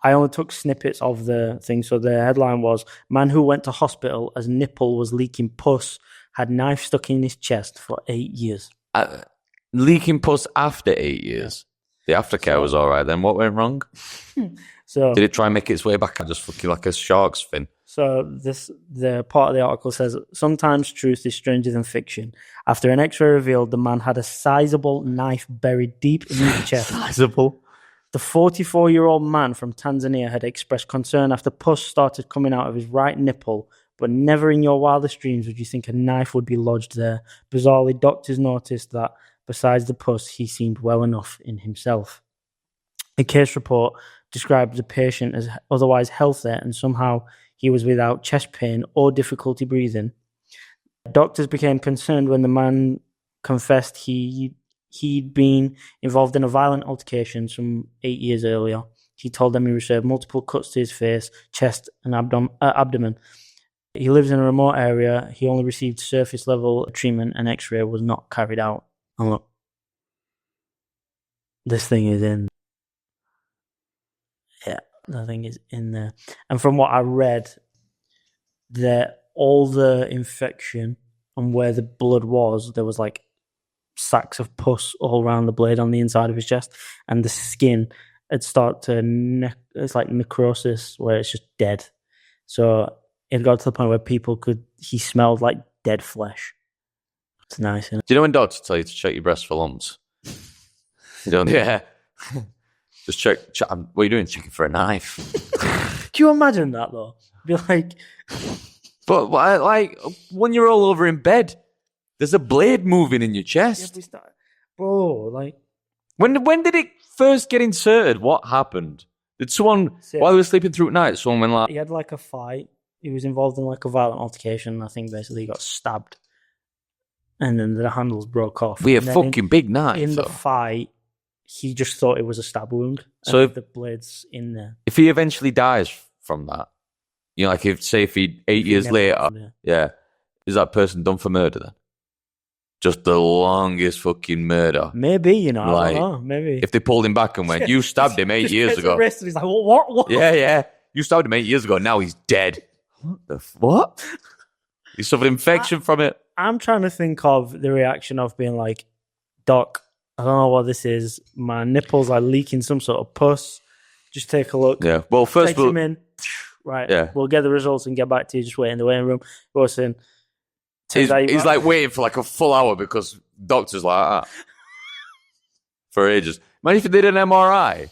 Speaker 2: I only took snippets of the thing. So the headline was, man who went to hospital as nipple was leaking pus had knife stuck in his chest for 8 years.
Speaker 1: Leaking pus after 8 years? Yeah. The aftercare was all right then. What went wrong?
Speaker 2: So
Speaker 1: did it try and make its way back and just fucking like a shark's fin?
Speaker 2: So the part of the article says, sometimes truth is stranger than fiction. After an x-ray revealed the man had a sizable knife buried deep in his chest.
Speaker 1: Sizable?
Speaker 2: The 44-year-old man from Tanzania had expressed concern after pus started coming out of his right nipple, but never in your wildest dreams would you think a knife would be lodged there. Bizarrely, doctors noticed that besides the pus, he seemed well enough in himself. A case report described the patient as otherwise healthy and somehow he was without chest pain or difficulty breathing. Doctors became concerned when the man confessed he'd been involved in a violent altercation some 8 years earlier. He told them he received multiple cuts to his face, chest, and abdomen. He lives in a remote area. He only received surface-level treatment and X-ray was not carried out. And look, this thing is in. Yeah, the thing is in there. And from what I read, that all the infection and where the blood was, there was like sacks of pus all around the blade on the inside of his chest, and the skin had started to it's like necrosis where it's just dead. So it got to the point where he smelled like dead flesh. It's nice, isn't it?
Speaker 1: Do you know when doctors tell you to check your breast for lumps? You don't? Yeah. Just check. What are you doing? Checking for a knife.
Speaker 2: Do you imagine that though? Be like,
Speaker 1: but like when you're all over in bed, there's a blade moving in your chest.
Speaker 2: Bro, like
Speaker 1: when did it first get inserted? What happened? Did someone while he was sleeping through at night? Someone went like
Speaker 2: he had like a fight. He was involved in like a violent altercation. I think basically he got stabbed and then the handles broke off.
Speaker 1: With
Speaker 2: And
Speaker 1: a
Speaker 2: then
Speaker 1: fucking big knife.
Speaker 2: in the
Speaker 1: though.
Speaker 2: fight, he just thought it was a stab wound.
Speaker 1: So
Speaker 2: if the blade's in there.
Speaker 1: If he eventually dies from that, like if he 8 years
Speaker 2: never
Speaker 1: later,
Speaker 2: happened,
Speaker 1: yeah, is that person done for murder then? Just the longest fucking murder.
Speaker 2: Maybe, I
Speaker 1: Like,
Speaker 2: don't know. Maybe.
Speaker 1: If they pulled him back and went, you stabbed him 8
Speaker 2: Just
Speaker 1: years
Speaker 2: gets
Speaker 1: ago.
Speaker 2: arrested, he's like, what?
Speaker 1: Yeah. You stabbed him 8 years ago. Now he's dead. What? He suffered infection from it.
Speaker 2: I'm trying to think of the reaction of being like, Doc, I don't know what this is. My nipples are leaking some sort of pus. Just take a look.
Speaker 1: Yeah. Well, first
Speaker 2: Takes
Speaker 1: of all,
Speaker 2: him in. Right.
Speaker 1: Yeah.
Speaker 2: We'll get the results and get back to you. Just wait in the waiting room. Goes in.
Speaker 1: he's like waiting for like a full hour because doctors like that for ages. Imagine if they did an MRI.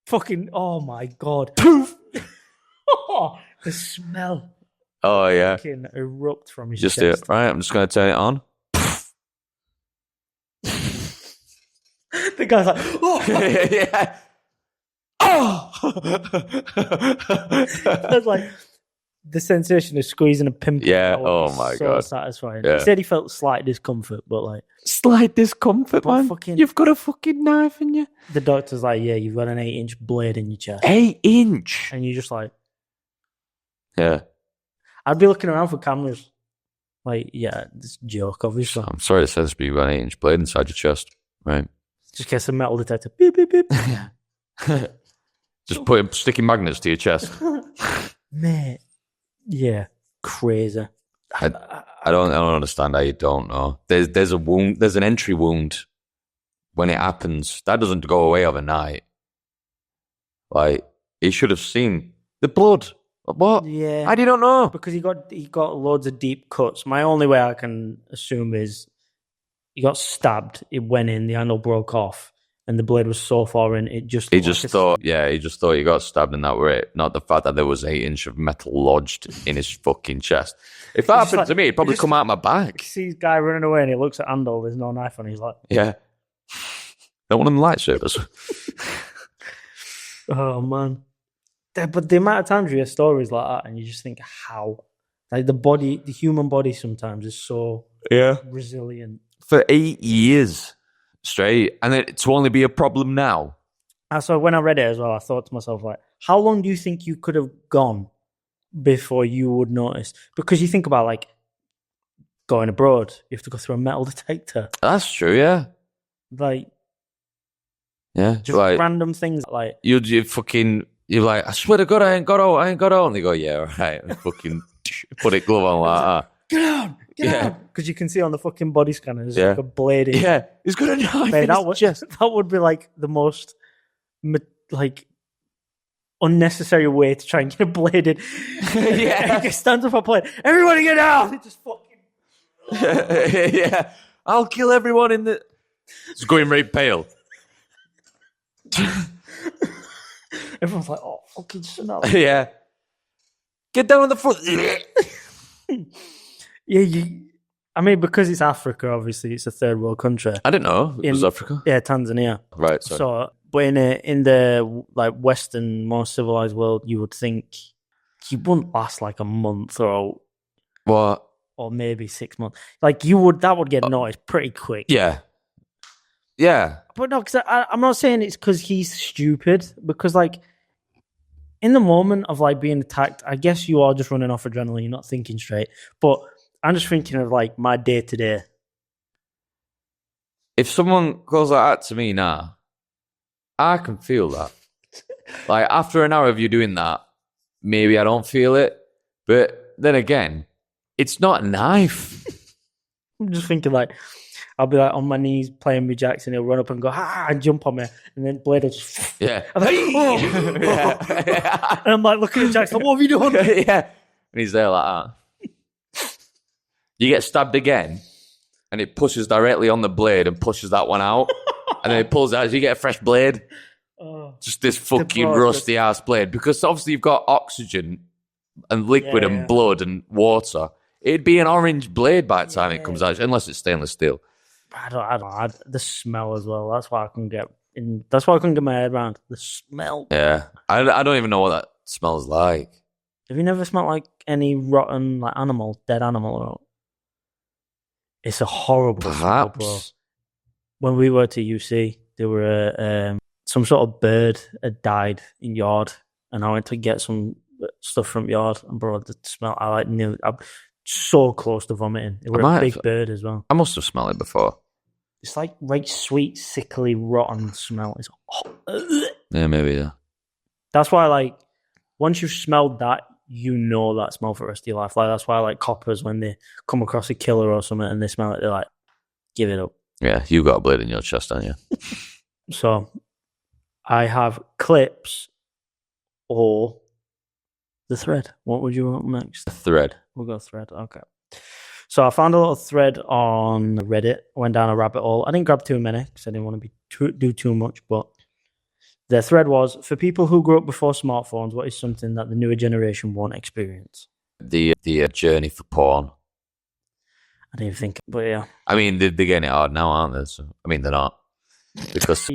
Speaker 2: fucking, oh my God. Poof! Oh, the smell
Speaker 1: Oh yeah.
Speaker 2: fucking erupt from his
Speaker 1: Just
Speaker 2: chest.
Speaker 1: it. Right. I'm just going to turn it on.
Speaker 2: The guy's like, oh!
Speaker 1: Yeah. Oh.
Speaker 2: That's like the sensation of squeezing a pimple.
Speaker 1: Yeah,
Speaker 2: out
Speaker 1: oh
Speaker 2: is
Speaker 1: my
Speaker 2: so
Speaker 1: God.
Speaker 2: satisfying.
Speaker 1: Yeah.
Speaker 2: He said he felt slight discomfort, but like
Speaker 1: Slight discomfort,
Speaker 2: But
Speaker 1: man.
Speaker 2: fucking-
Speaker 1: You've got a fucking knife in you.
Speaker 2: the doctor's like, yeah, you've got an 8-inch blade in your chest.
Speaker 1: 8 inch.
Speaker 2: And you're just like,
Speaker 1: Yeah.
Speaker 2: I'd be looking around for cameras. Like, yeah, this joke, obviously.
Speaker 1: I'm sorry to say this, but you've got an 8 inch blade inside your chest. Right.
Speaker 2: Just get some metal detector. Beep, beep, beep.
Speaker 1: Just sticking magnets to your chest.
Speaker 2: Mate. Yeah. Crazy.
Speaker 1: I don't understand how you don't know. There's a wound. There's an entry wound when it happens. That doesn't go away overnight. Like he should have seen the blood. What?
Speaker 2: Yeah.
Speaker 1: How do you not know?
Speaker 2: Because he got loads of deep cuts. My only way I can assume is he got stabbed. It went in. The handle broke off, and the blade was so far in. It just
Speaker 1: He
Speaker 2: looked
Speaker 1: just
Speaker 2: like a-
Speaker 1: thought, he just thought he got stabbed and that were it. Not the fact that there was 8 inch of metal lodged in his fucking chest. If that
Speaker 2: It's
Speaker 1: happened
Speaker 2: like-
Speaker 1: to me, it'd probably
Speaker 2: it's-
Speaker 1: come out my back.
Speaker 2: He sees guy running away, and he looks at handle. There's no knife on. He's like,
Speaker 1: Yeah. Don't want them lightsabers.
Speaker 2: oh man. But the amount of times you hear stories like that, and you just think, how? Like the human body sometimes is so
Speaker 1: Yeah.
Speaker 2: resilient.
Speaker 1: For 8 years straight, and then to only be a problem now.
Speaker 2: So when I read it as well, I thought to myself, like, how long do you think you could have gone before you would notice? Because you think about like going abroad, you have to go through a metal detector,
Speaker 1: That's true, yeah.
Speaker 2: like
Speaker 1: Yeah.
Speaker 2: just
Speaker 1: Like,
Speaker 2: random things. Like
Speaker 1: you're like, I swear to God, I ain't got out. And they go, yeah, all right. And fucking put it glove on like that.
Speaker 2: get out, because you can see on the fucking body scanner there's
Speaker 1: Yeah.
Speaker 2: like a blade. In.
Speaker 1: Yeah, he's got a knife.
Speaker 2: Mate,
Speaker 1: in
Speaker 2: that
Speaker 1: his
Speaker 2: would
Speaker 1: chest.
Speaker 2: that would be like the most unnecessary way to try and get a blade in.
Speaker 1: Yeah.
Speaker 2: He stands up a blade. Everybody get out! It just fucking.
Speaker 1: Yeah, I'll kill everyone in the. It's going right pale.
Speaker 2: Everyone's like, oh, fucking shut up.
Speaker 1: Yeah, get down on the front.
Speaker 2: Yeah, I mean, because it's Africa, obviously, it's a third world country.
Speaker 1: I didn't know it was
Speaker 2: In-
Speaker 1: Africa.
Speaker 2: Yeah, Tanzania.
Speaker 1: Right. Sorry.
Speaker 2: So, but in the like Western, more civilized world, you would think you wouldn't last like a month or
Speaker 1: What?
Speaker 2: maybe 6 months. Like that would get noticed pretty quick.
Speaker 1: Yeah. Yeah.
Speaker 2: But no, because I'm not saying it's because he's stupid. Because like in the moment of like being attacked, I guess you are just running off adrenaline. You're not thinking straight. But I'm just thinking of like my day to day.
Speaker 1: If someone goes like that to me now, I can feel that. Like after an hour of you doing that, maybe I don't feel it. But then again, it's not a knife.
Speaker 2: I'm just thinking like I'll be like on my knees playing with Jackson. He'll run up and go and jump on me, and then Blade will just.
Speaker 1: Yeah.
Speaker 2: I'm like, oh.
Speaker 1: Yeah.
Speaker 2: And I'm like looking at Jackson. What have you done?
Speaker 1: Yeah. And he's there like that. You get stabbed again, and it pushes directly on the blade and pushes that one out. And then it pulls out. So you get a fresh blade.
Speaker 2: Oh.
Speaker 1: Just this fucking
Speaker 2: blood,
Speaker 1: rusty ass blade. Because obviously you've got oxygen and liquid
Speaker 2: Yeah.
Speaker 1: and blood and water. It'd be an orange blade by the time it comes out, unless it's stainless steel.
Speaker 2: I don't. The smell as well. That's why I couldn't get in. That's why I couldn't get my head around the smell.
Speaker 1: Yeah. I don't even know what that smells like.
Speaker 2: Have you never smelled like any rotten like animal, dead animal? Or It's a horrible smell, bro.
Speaker 1: Perhaps.
Speaker 2: When we were to UC, there were some sort of bird had died in yard, and I went to get some stuff from yard, and bro, the smell, I'm so close to vomiting. It was a big bird as well.
Speaker 1: I must have smelled it before.
Speaker 2: It's like right sweet, sickly, rotten smell. It's
Speaker 1: Yeah, maybe, yeah.
Speaker 2: That's why, like, once you've smelled that, you know that smell for the rest of your life. Like, that's why I like coppers when they come across a killer or something and they smell it, they're like, give it up.
Speaker 1: Yeah, you got a blade in your chest, don't you?
Speaker 2: So, I have clips or the thread. What would you want next?
Speaker 1: The thread.
Speaker 2: We'll go thread. Okay. So I found a little thread on Reddit. Went down a rabbit hole. I didn't grab too many because I didn't want to do too much. But the thread was, for people who grew up before smartphones, what is something that the newer generation won't experience?
Speaker 1: The journey for porn.
Speaker 2: I didn't think, but yeah.
Speaker 1: I mean, they're getting it hard now, aren't they? So, I mean, they're not. Because,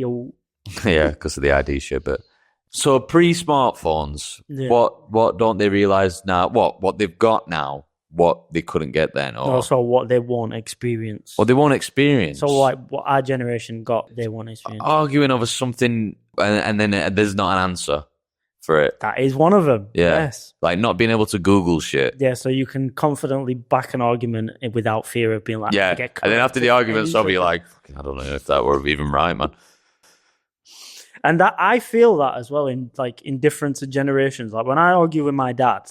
Speaker 1: yeah, because of the ID shit. But so pre-smartphones, yeah. What don't they realise now? What they've got now, what they couldn't get then? Or
Speaker 2: also what they won't experience.
Speaker 1: What they won't experience.
Speaker 2: So like what our generation got, they won't experience.
Speaker 1: Arguing over something and then there's not an answer for it.
Speaker 2: That is one of them.
Speaker 1: Yeah.
Speaker 2: Yes.
Speaker 1: Like not being able to Google shit.
Speaker 2: Yeah, so you can confidently back an argument without fear of being like,
Speaker 1: yeah. And then after the argument, so be like, I don't know if that were even right, man.
Speaker 2: And that I feel that as well in different generations. Like when I argue with my dad,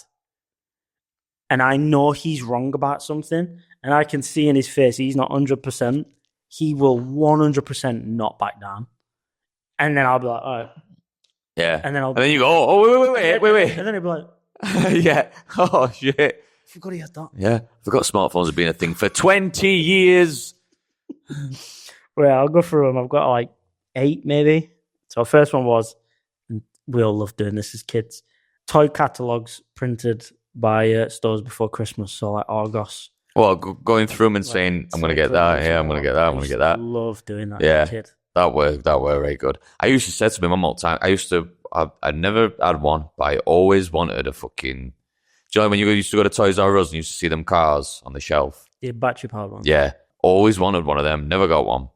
Speaker 2: and I know he's wrong about something, and I can see in his face he's not 100%, he will 100% not back down. And then I'll be like, all right.
Speaker 1: Yeah.
Speaker 2: And
Speaker 1: then you go, oh, wait.
Speaker 2: And then he'll be like,
Speaker 1: yeah. Oh, shit.
Speaker 2: I forgot he had that.
Speaker 1: Yeah. I forgot smartphones have been a thing for 20 years.
Speaker 2: Well, I'll go through them. I've got like 8 maybe. So first one was, and we all love doing this as kids, toy catalogs printed by stores before Christmas, so like Argos.
Speaker 1: Well, going through them and saying, I'm going to get that, yeah, I'm going to get that, I'm going to get that.
Speaker 2: I love doing that
Speaker 1: as
Speaker 2: a kid.
Speaker 1: That were very good. I used to say to my mum all the time, I never had one, but I always wanted a fucking, do you know when you used to go to Toys R Us and you used to see them cars on the shelf?
Speaker 2: The battery powered ones.
Speaker 1: Yeah, always wanted one of them, never got one.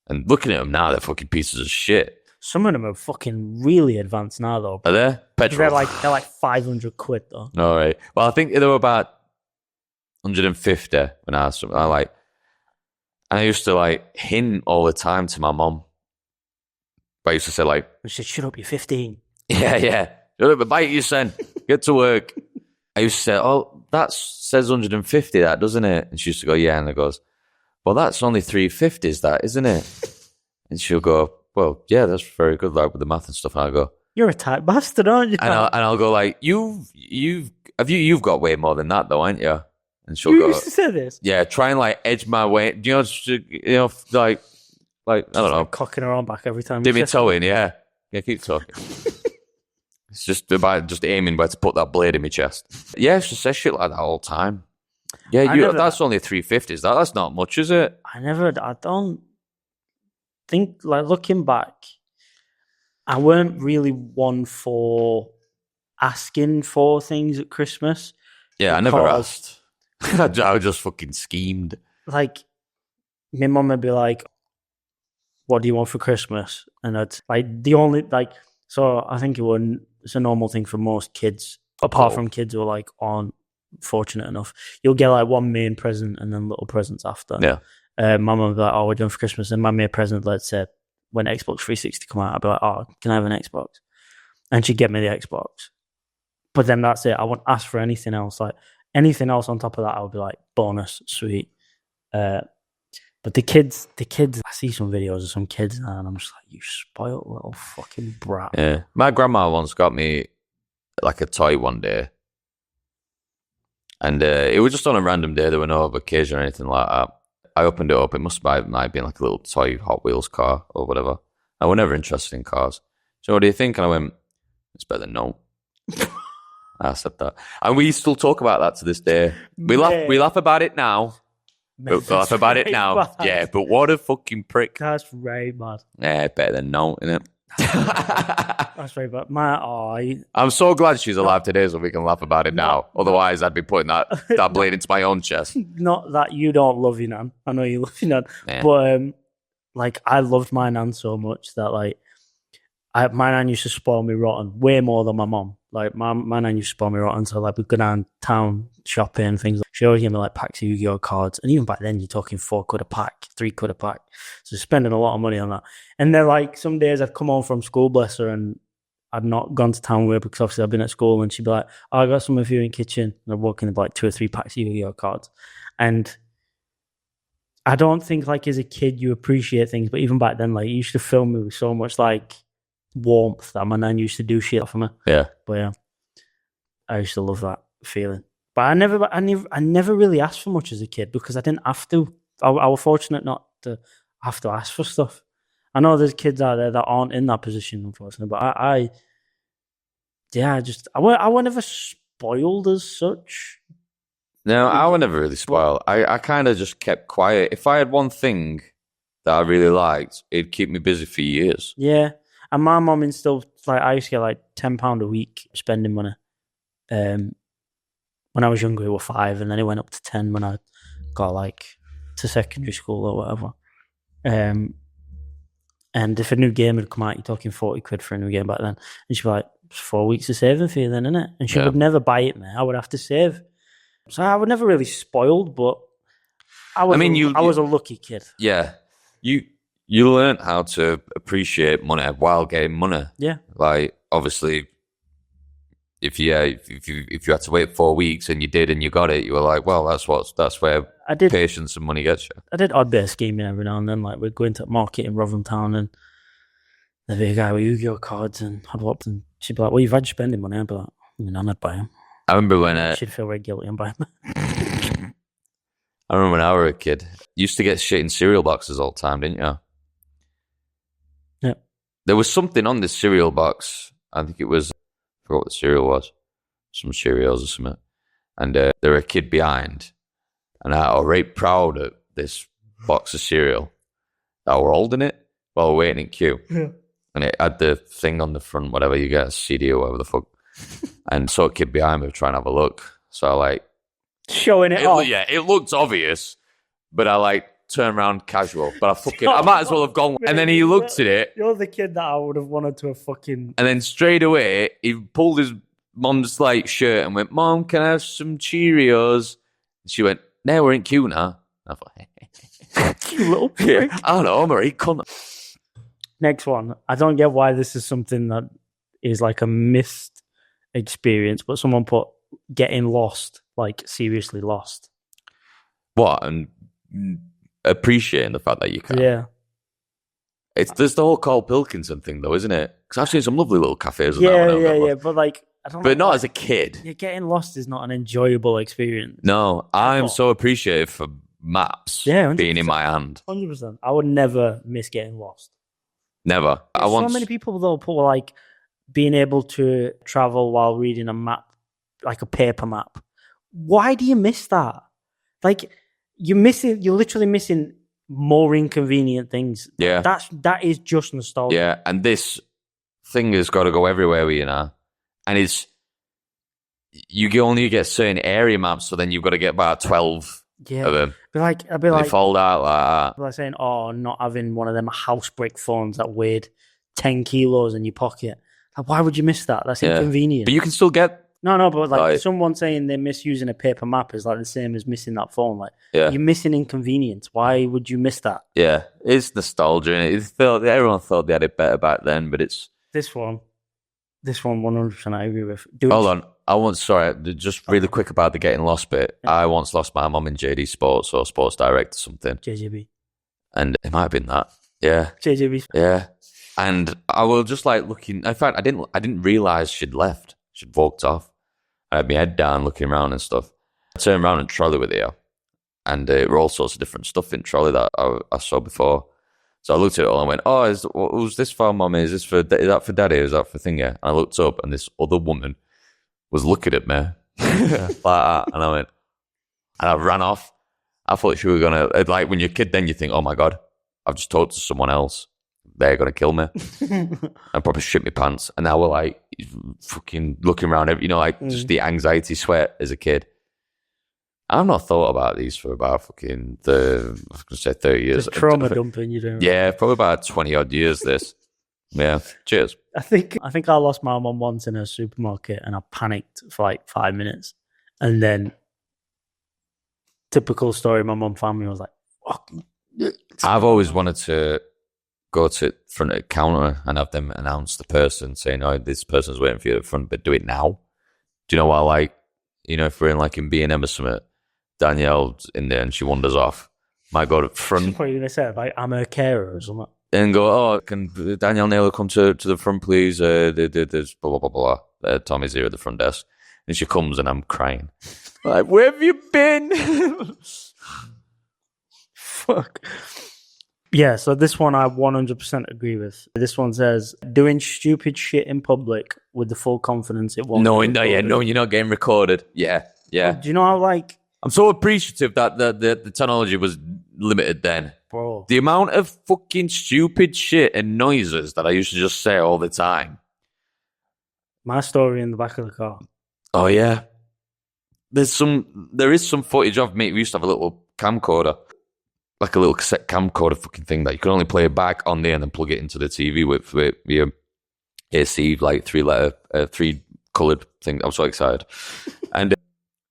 Speaker 1: And looking at them now, they're fucking pieces of shit.
Speaker 2: Some of them are fucking really advanced now, though.
Speaker 1: Are they? Petrol.
Speaker 2: They're like 500 quid, though.
Speaker 1: All right. Well, I think they were about 150 when I asked them. And I used to like hint all the time to my mum. But I used to say like,
Speaker 2: she said, "Shut up, you're 15."
Speaker 1: Yeah. Shut up, bite you, son. Get to work. I used to say, "Oh, that says 150, that doesn't it?" And she used to go, "Yeah." And I goes, "Well, that's only 350s, that isn't it?" And she'll go, "Well, yeah, that's very good, like with the math and stuff." And I go,
Speaker 2: "You're a tight bastard, aren't you?"
Speaker 1: And I'll go like, "You've got way more than that, though, ain't you?" And she'll
Speaker 2: go, "You used to say this."
Speaker 1: Yeah, try and like edge my way. Like I don't know,
Speaker 2: cocking her arm back every time.
Speaker 1: Dip me toe in, yeah. Keep talking. It's just about aiming where to put that blade in my chest. Yeah, she says shit like that all the time. Yeah, that's only 350s. That's not much, is it?
Speaker 2: I don't think, like, looking back, I weren't really one for asking for things at Christmas.
Speaker 1: Yeah, I never asked. I just fucking schemed.
Speaker 2: Like, my mum would be like, "What do you want for Christmas?" And I'd so I think it's a normal thing for most kids, apart from kids who are like aren't fortunate enough. You'll get like one main present and then little presents after.
Speaker 1: Yeah.
Speaker 2: My mum would be like, "Oh, we're doing for Christmas," and my main present, let's say, when Xbox 360 come out, I'd be like, "Oh, can I have an Xbox?" And she'd get me the Xbox. But then that's it. I wouldn't ask for anything else. Like anything else on top of that, I would be like, bonus, sweet. But the kids, I see some videos of some kids now, and I'm just like, you spoiled little fucking brat.
Speaker 1: Yeah. My grandma once got me like a toy one day. And it was just on a random day. There were no occasion or anything like that. I opened it up. It might have been like a little toy Hot Wheels car or whatever. I was never interested in cars. So what do you think? And I went, it's better than no. I said that. And we still talk about that to this day. We laugh about it now. But laugh about it now. Bad. Yeah, but what a fucking prick.
Speaker 2: That's right, mad.
Speaker 1: Yeah, better than no, innit?
Speaker 2: That's very bad.
Speaker 1: I'm so glad she's alive today so we can laugh about it now. Otherwise, I'd be putting that blade into my own chest.
Speaker 2: Not that you don't love your nan. I know you love your nan. Yeah. But, I loved my nan so much that, my nan used to spoil me rotten way more than my mom. My nan used to spoil me rotten. So, we'd go down town shopping, things like she always gave me, packs of Yu-Gi-Oh cards. And even back then, you're talking £4 a pack, £3 a pack. So, spending a lot of money on that. And then, some days I'd come home from school, bless her, and I'd not gone to town with her because obviously I'd been at school. And she'd be like, oh, I got some of you in the kitchen. And I'd walk in with 2 or 3 packs of Yu-Gi-Oh cards. And I don't think, as a kid, you appreciate things. But even back then, you used to fill me with so much, warmth that my nan used to do shit for me.
Speaker 1: Yeah.
Speaker 2: But yeah, I used to love that feeling. But I never really asked for much as a kid because I didn't have to. I was fortunate not to have to ask for stuff. I know there's kids out there that aren't in that position, unfortunately. But I was never spoiled as such.
Speaker 1: No, I was never really spoiled. I kind of just kept quiet. If I had one thing that I really liked, it'd keep me busy for years.
Speaker 2: Yeah. And my mum instilled, I used to get £10 a week spending money. When I was younger, it was 5, and then it went up to 10 when I got to secondary school or whatever. And if a new game had come out, you're talking £40 for a new game back then. And she'd be like, it's 4 weeks of saving for you then, innit? And she would never buy it, man. I would have to save. So I was never really spoiled, but I was a lucky kid.
Speaker 1: Yeah. You learned how to appreciate money while getting money.
Speaker 2: Yeah.
Speaker 1: Obviously, if you had to wait 4 weeks and you did and you got it, you were like, well, that's where patience and money gets you.
Speaker 2: I did odd bit of scheming every now and then. We'd go into the market in Rotherham Town and there'd be a guy with Yu-Gi-Oh cards and I'd walk up and she'd be like, well, you've had your spending money. I'd be like, I'd buy them.
Speaker 1: I remember when...
Speaker 2: she'd feel very guilty on buying them.
Speaker 1: I remember when I was a kid, you used to get shit in cereal boxes all the time, didn't you?
Speaker 2: Yeah.
Speaker 1: There was something on this cereal box. I think it was, I forgot what the cereal was. Some Cheerios or something. And there were a kid behind. And I was very proud of this box of cereal. I was holding it while we were waiting in queue.
Speaker 2: Yeah.
Speaker 1: And it had the thing on the front, whatever you get, a CD or whatever the fuck. And saw a kid behind me trying to have a look. So I
Speaker 2: showing it off.
Speaker 1: Yeah, it looked obvious. But I turn around casual. But I might as well have gone. And then he looked at it.
Speaker 2: You're the kid that I would have wanted to have fucking...
Speaker 1: And then straight away, he pulled his mom's shirt and went, Mom, can I have some Cheerios? And she went, no, we're in queue now. I thought,
Speaker 2: you little prick.
Speaker 1: Yeah, I know, Marie, come on.
Speaker 2: Next one. I don't get why this is something that is a missed experience, but someone put getting lost, seriously lost.
Speaker 1: What? And appreciating the fact that you can.
Speaker 2: Yeah.
Speaker 1: There's the whole Carl Pilkington thing, though, isn't it? Because I've seen some lovely little cafes.
Speaker 2: Yeah. But I don't.
Speaker 1: But not as a kid.
Speaker 2: Yeah, getting lost is not an enjoyable experience.
Speaker 1: No, I'm so appreciative for maps being in my hand.
Speaker 2: 100%. I would never miss getting lost.
Speaker 1: Never.
Speaker 2: So many people though put being able to travel while reading a map, a paper map. Why do you miss that? You're literally missing more inconvenient things.
Speaker 1: Yeah.
Speaker 2: That is just nostalgia.
Speaker 1: Yeah, and this thing has got to go everywhere with you now. And you only get certain area maps, so then you've got to get about 12 of them.
Speaker 2: I'd be
Speaker 1: they fold out like that.
Speaker 2: Saying, not having one of them housebreak phones that weighed 10 kilos in your pocket. Why would you miss that? That's inconvenient.
Speaker 1: But you can still get...
Speaker 2: No, but someone saying they're misusing a paper map is the same as missing that phone. You're missing inconvenience. Why would you miss that?
Speaker 1: Yeah, it's nostalgia. Everyone thought they had it better back then, but it's...
Speaker 2: This one 100% I agree with.
Speaker 1: Hold on. Just really quick about the getting lost bit. Yeah. I once lost my mum in JD Sports or Sports Direct or something.
Speaker 2: JJB.
Speaker 1: And it might have been that. Yeah.
Speaker 2: JJB.
Speaker 1: Yeah. And I was just looking. In fact, I didn't realise she'd left. She'd walked off. I had my head down looking around and stuff. I turned around and trolley with her. And there were all sorts of different stuff in trolley that I saw before. So I looked at it all and went, who's this for, Mummy? Is that for Daddy? Is that for Thingy? And I looked up and this other woman was looking at me like that. And I ran off. I thought she was going to, when you're a kid, then you think, oh my God, I've just talked to someone else. they're going to kill me. I probably shit my pants. And now we're like fucking looking around, just the anxiety sweat as a kid. I've not thought about these for about fucking, I was going to say 30 years.
Speaker 2: Just trauma dumping, you do.
Speaker 1: Yeah, probably about 20 odd years this. Yeah, cheers.
Speaker 2: I think I lost my mum once in a supermarket and I panicked for like 5 minutes. And then, typical story, my mum found me, I was like, fuck.
Speaker 1: I've always wanted to go to front of the counter and have them announce the person, saying, "Oh, this person's waiting for you at the front, but do it now." Do you know what I like? If we're in B&M or something, Danielle's in there and she wanders off. Might go to the front.
Speaker 2: What are you going to say? Like, I'm her carer or something?
Speaker 1: And go, "Oh, can Danielle Naylor come to the front, please? There's blah, blah, blah, blah. Tommy's here at the front desk." And she comes and I'm crying. Like, where have you been?
Speaker 2: Fuck. Yeah, so this one I 100% agree with. This one says, doing stupid shit in public with the full confidence it won't.
Speaker 1: No, you're not getting recorded. Yeah.
Speaker 2: Do you know how,
Speaker 1: I'm so appreciative that the technology was limited then.
Speaker 2: Bro.
Speaker 1: The amount of fucking stupid shit and noises that I used to just say all the time.
Speaker 2: My story in the back of the car.
Speaker 1: Oh, yeah. There is some footage of me. We used to have a little camcorder. Like a little cassette camcorder fucking thing that you could only play it back on there and then plug it into the TV with your AC, like 3-colored thing. I'm so excited. And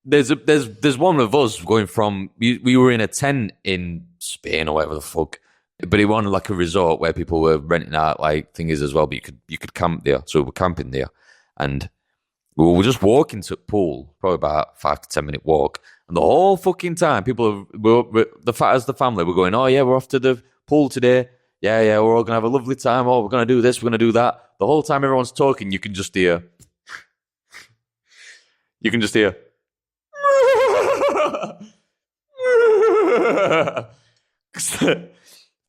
Speaker 1: there's one of us going from, we were in a tent in Spain or whatever the fuck, but it wanted like a resort where people were renting out like thingies as well, but you could camp there. So we were camping there and we were just walking to the pool, probably about 5 to 10 minute walk. And the whole fucking time, people were as the family were going, "Oh yeah, we're off to the pool today. Yeah, we're all gonna have a lovely time. Oh, we're gonna do this, we're gonna do that." The whole time everyone's talking, you can just hear.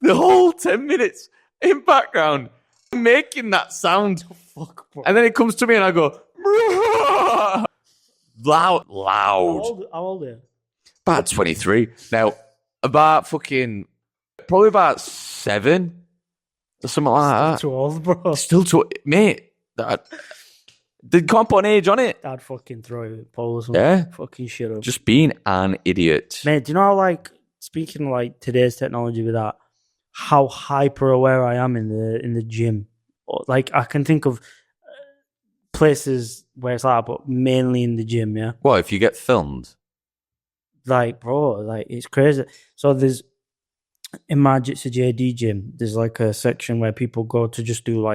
Speaker 1: The whole 10 minutes in background making that sound.
Speaker 2: Fuck, bro.
Speaker 1: And then it comes to me and I go, loud.
Speaker 2: How old are you?
Speaker 1: About 23. Now, probably about 7 or something like that.
Speaker 2: Too old, bro.
Speaker 1: Still too, mate. They can't put an age on it.
Speaker 2: I'd fucking throw you at pole or something.
Speaker 1: Yeah.
Speaker 2: Fucking shit up.
Speaker 1: Just being an idiot.
Speaker 2: Mate, do you know how, speaking of today's technology with that, how hyper aware I am in the gym? I can think of places where it's but mainly in the gym, yeah?
Speaker 1: Well, if you get filmed?
Speaker 2: It's crazy. So there's, in my Jitsu JD gym, there's a section where people go to just do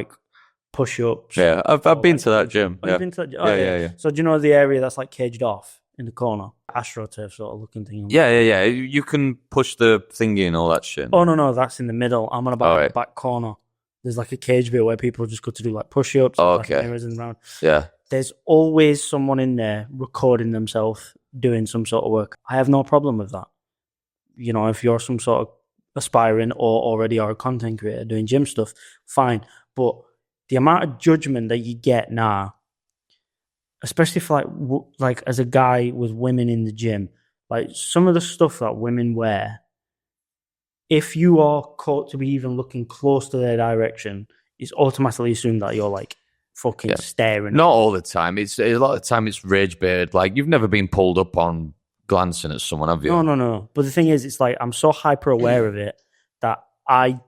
Speaker 2: push-ups.
Speaker 1: Yeah, I've been to that gym.
Speaker 2: Oh,
Speaker 1: yeah.
Speaker 2: You've been to that gym?
Speaker 1: Oh, yeah.
Speaker 2: So do you know the area that's caged off in the corner? AstroTurf sort of looking thing.
Speaker 1: Yeah. You can push the thingy and all that shit.
Speaker 2: Oh, no, that's in the middle. I'm on about the back corner. There's a cage bit where people just go to do push-ups.
Speaker 1: Oh, okay.
Speaker 2: Around.
Speaker 1: Yeah.
Speaker 2: There's always someone in there recording themselves doing some sort of work. I have no problem with that. If you're some sort of aspiring or already are a content creator doing gym stuff, fine. But the amount of judgment that you get now, especially for as a guy with women in the gym, some of the stuff that women wear, if you are caught to be even looking close to their direction, it's automatically assumed that you're fucking staring.
Speaker 1: Not all the time. It's a lot of the time it's rage bait. You've never been pulled up on glancing at someone, have you?
Speaker 2: No. But the thing is, it's I'm so hyper aware of it that I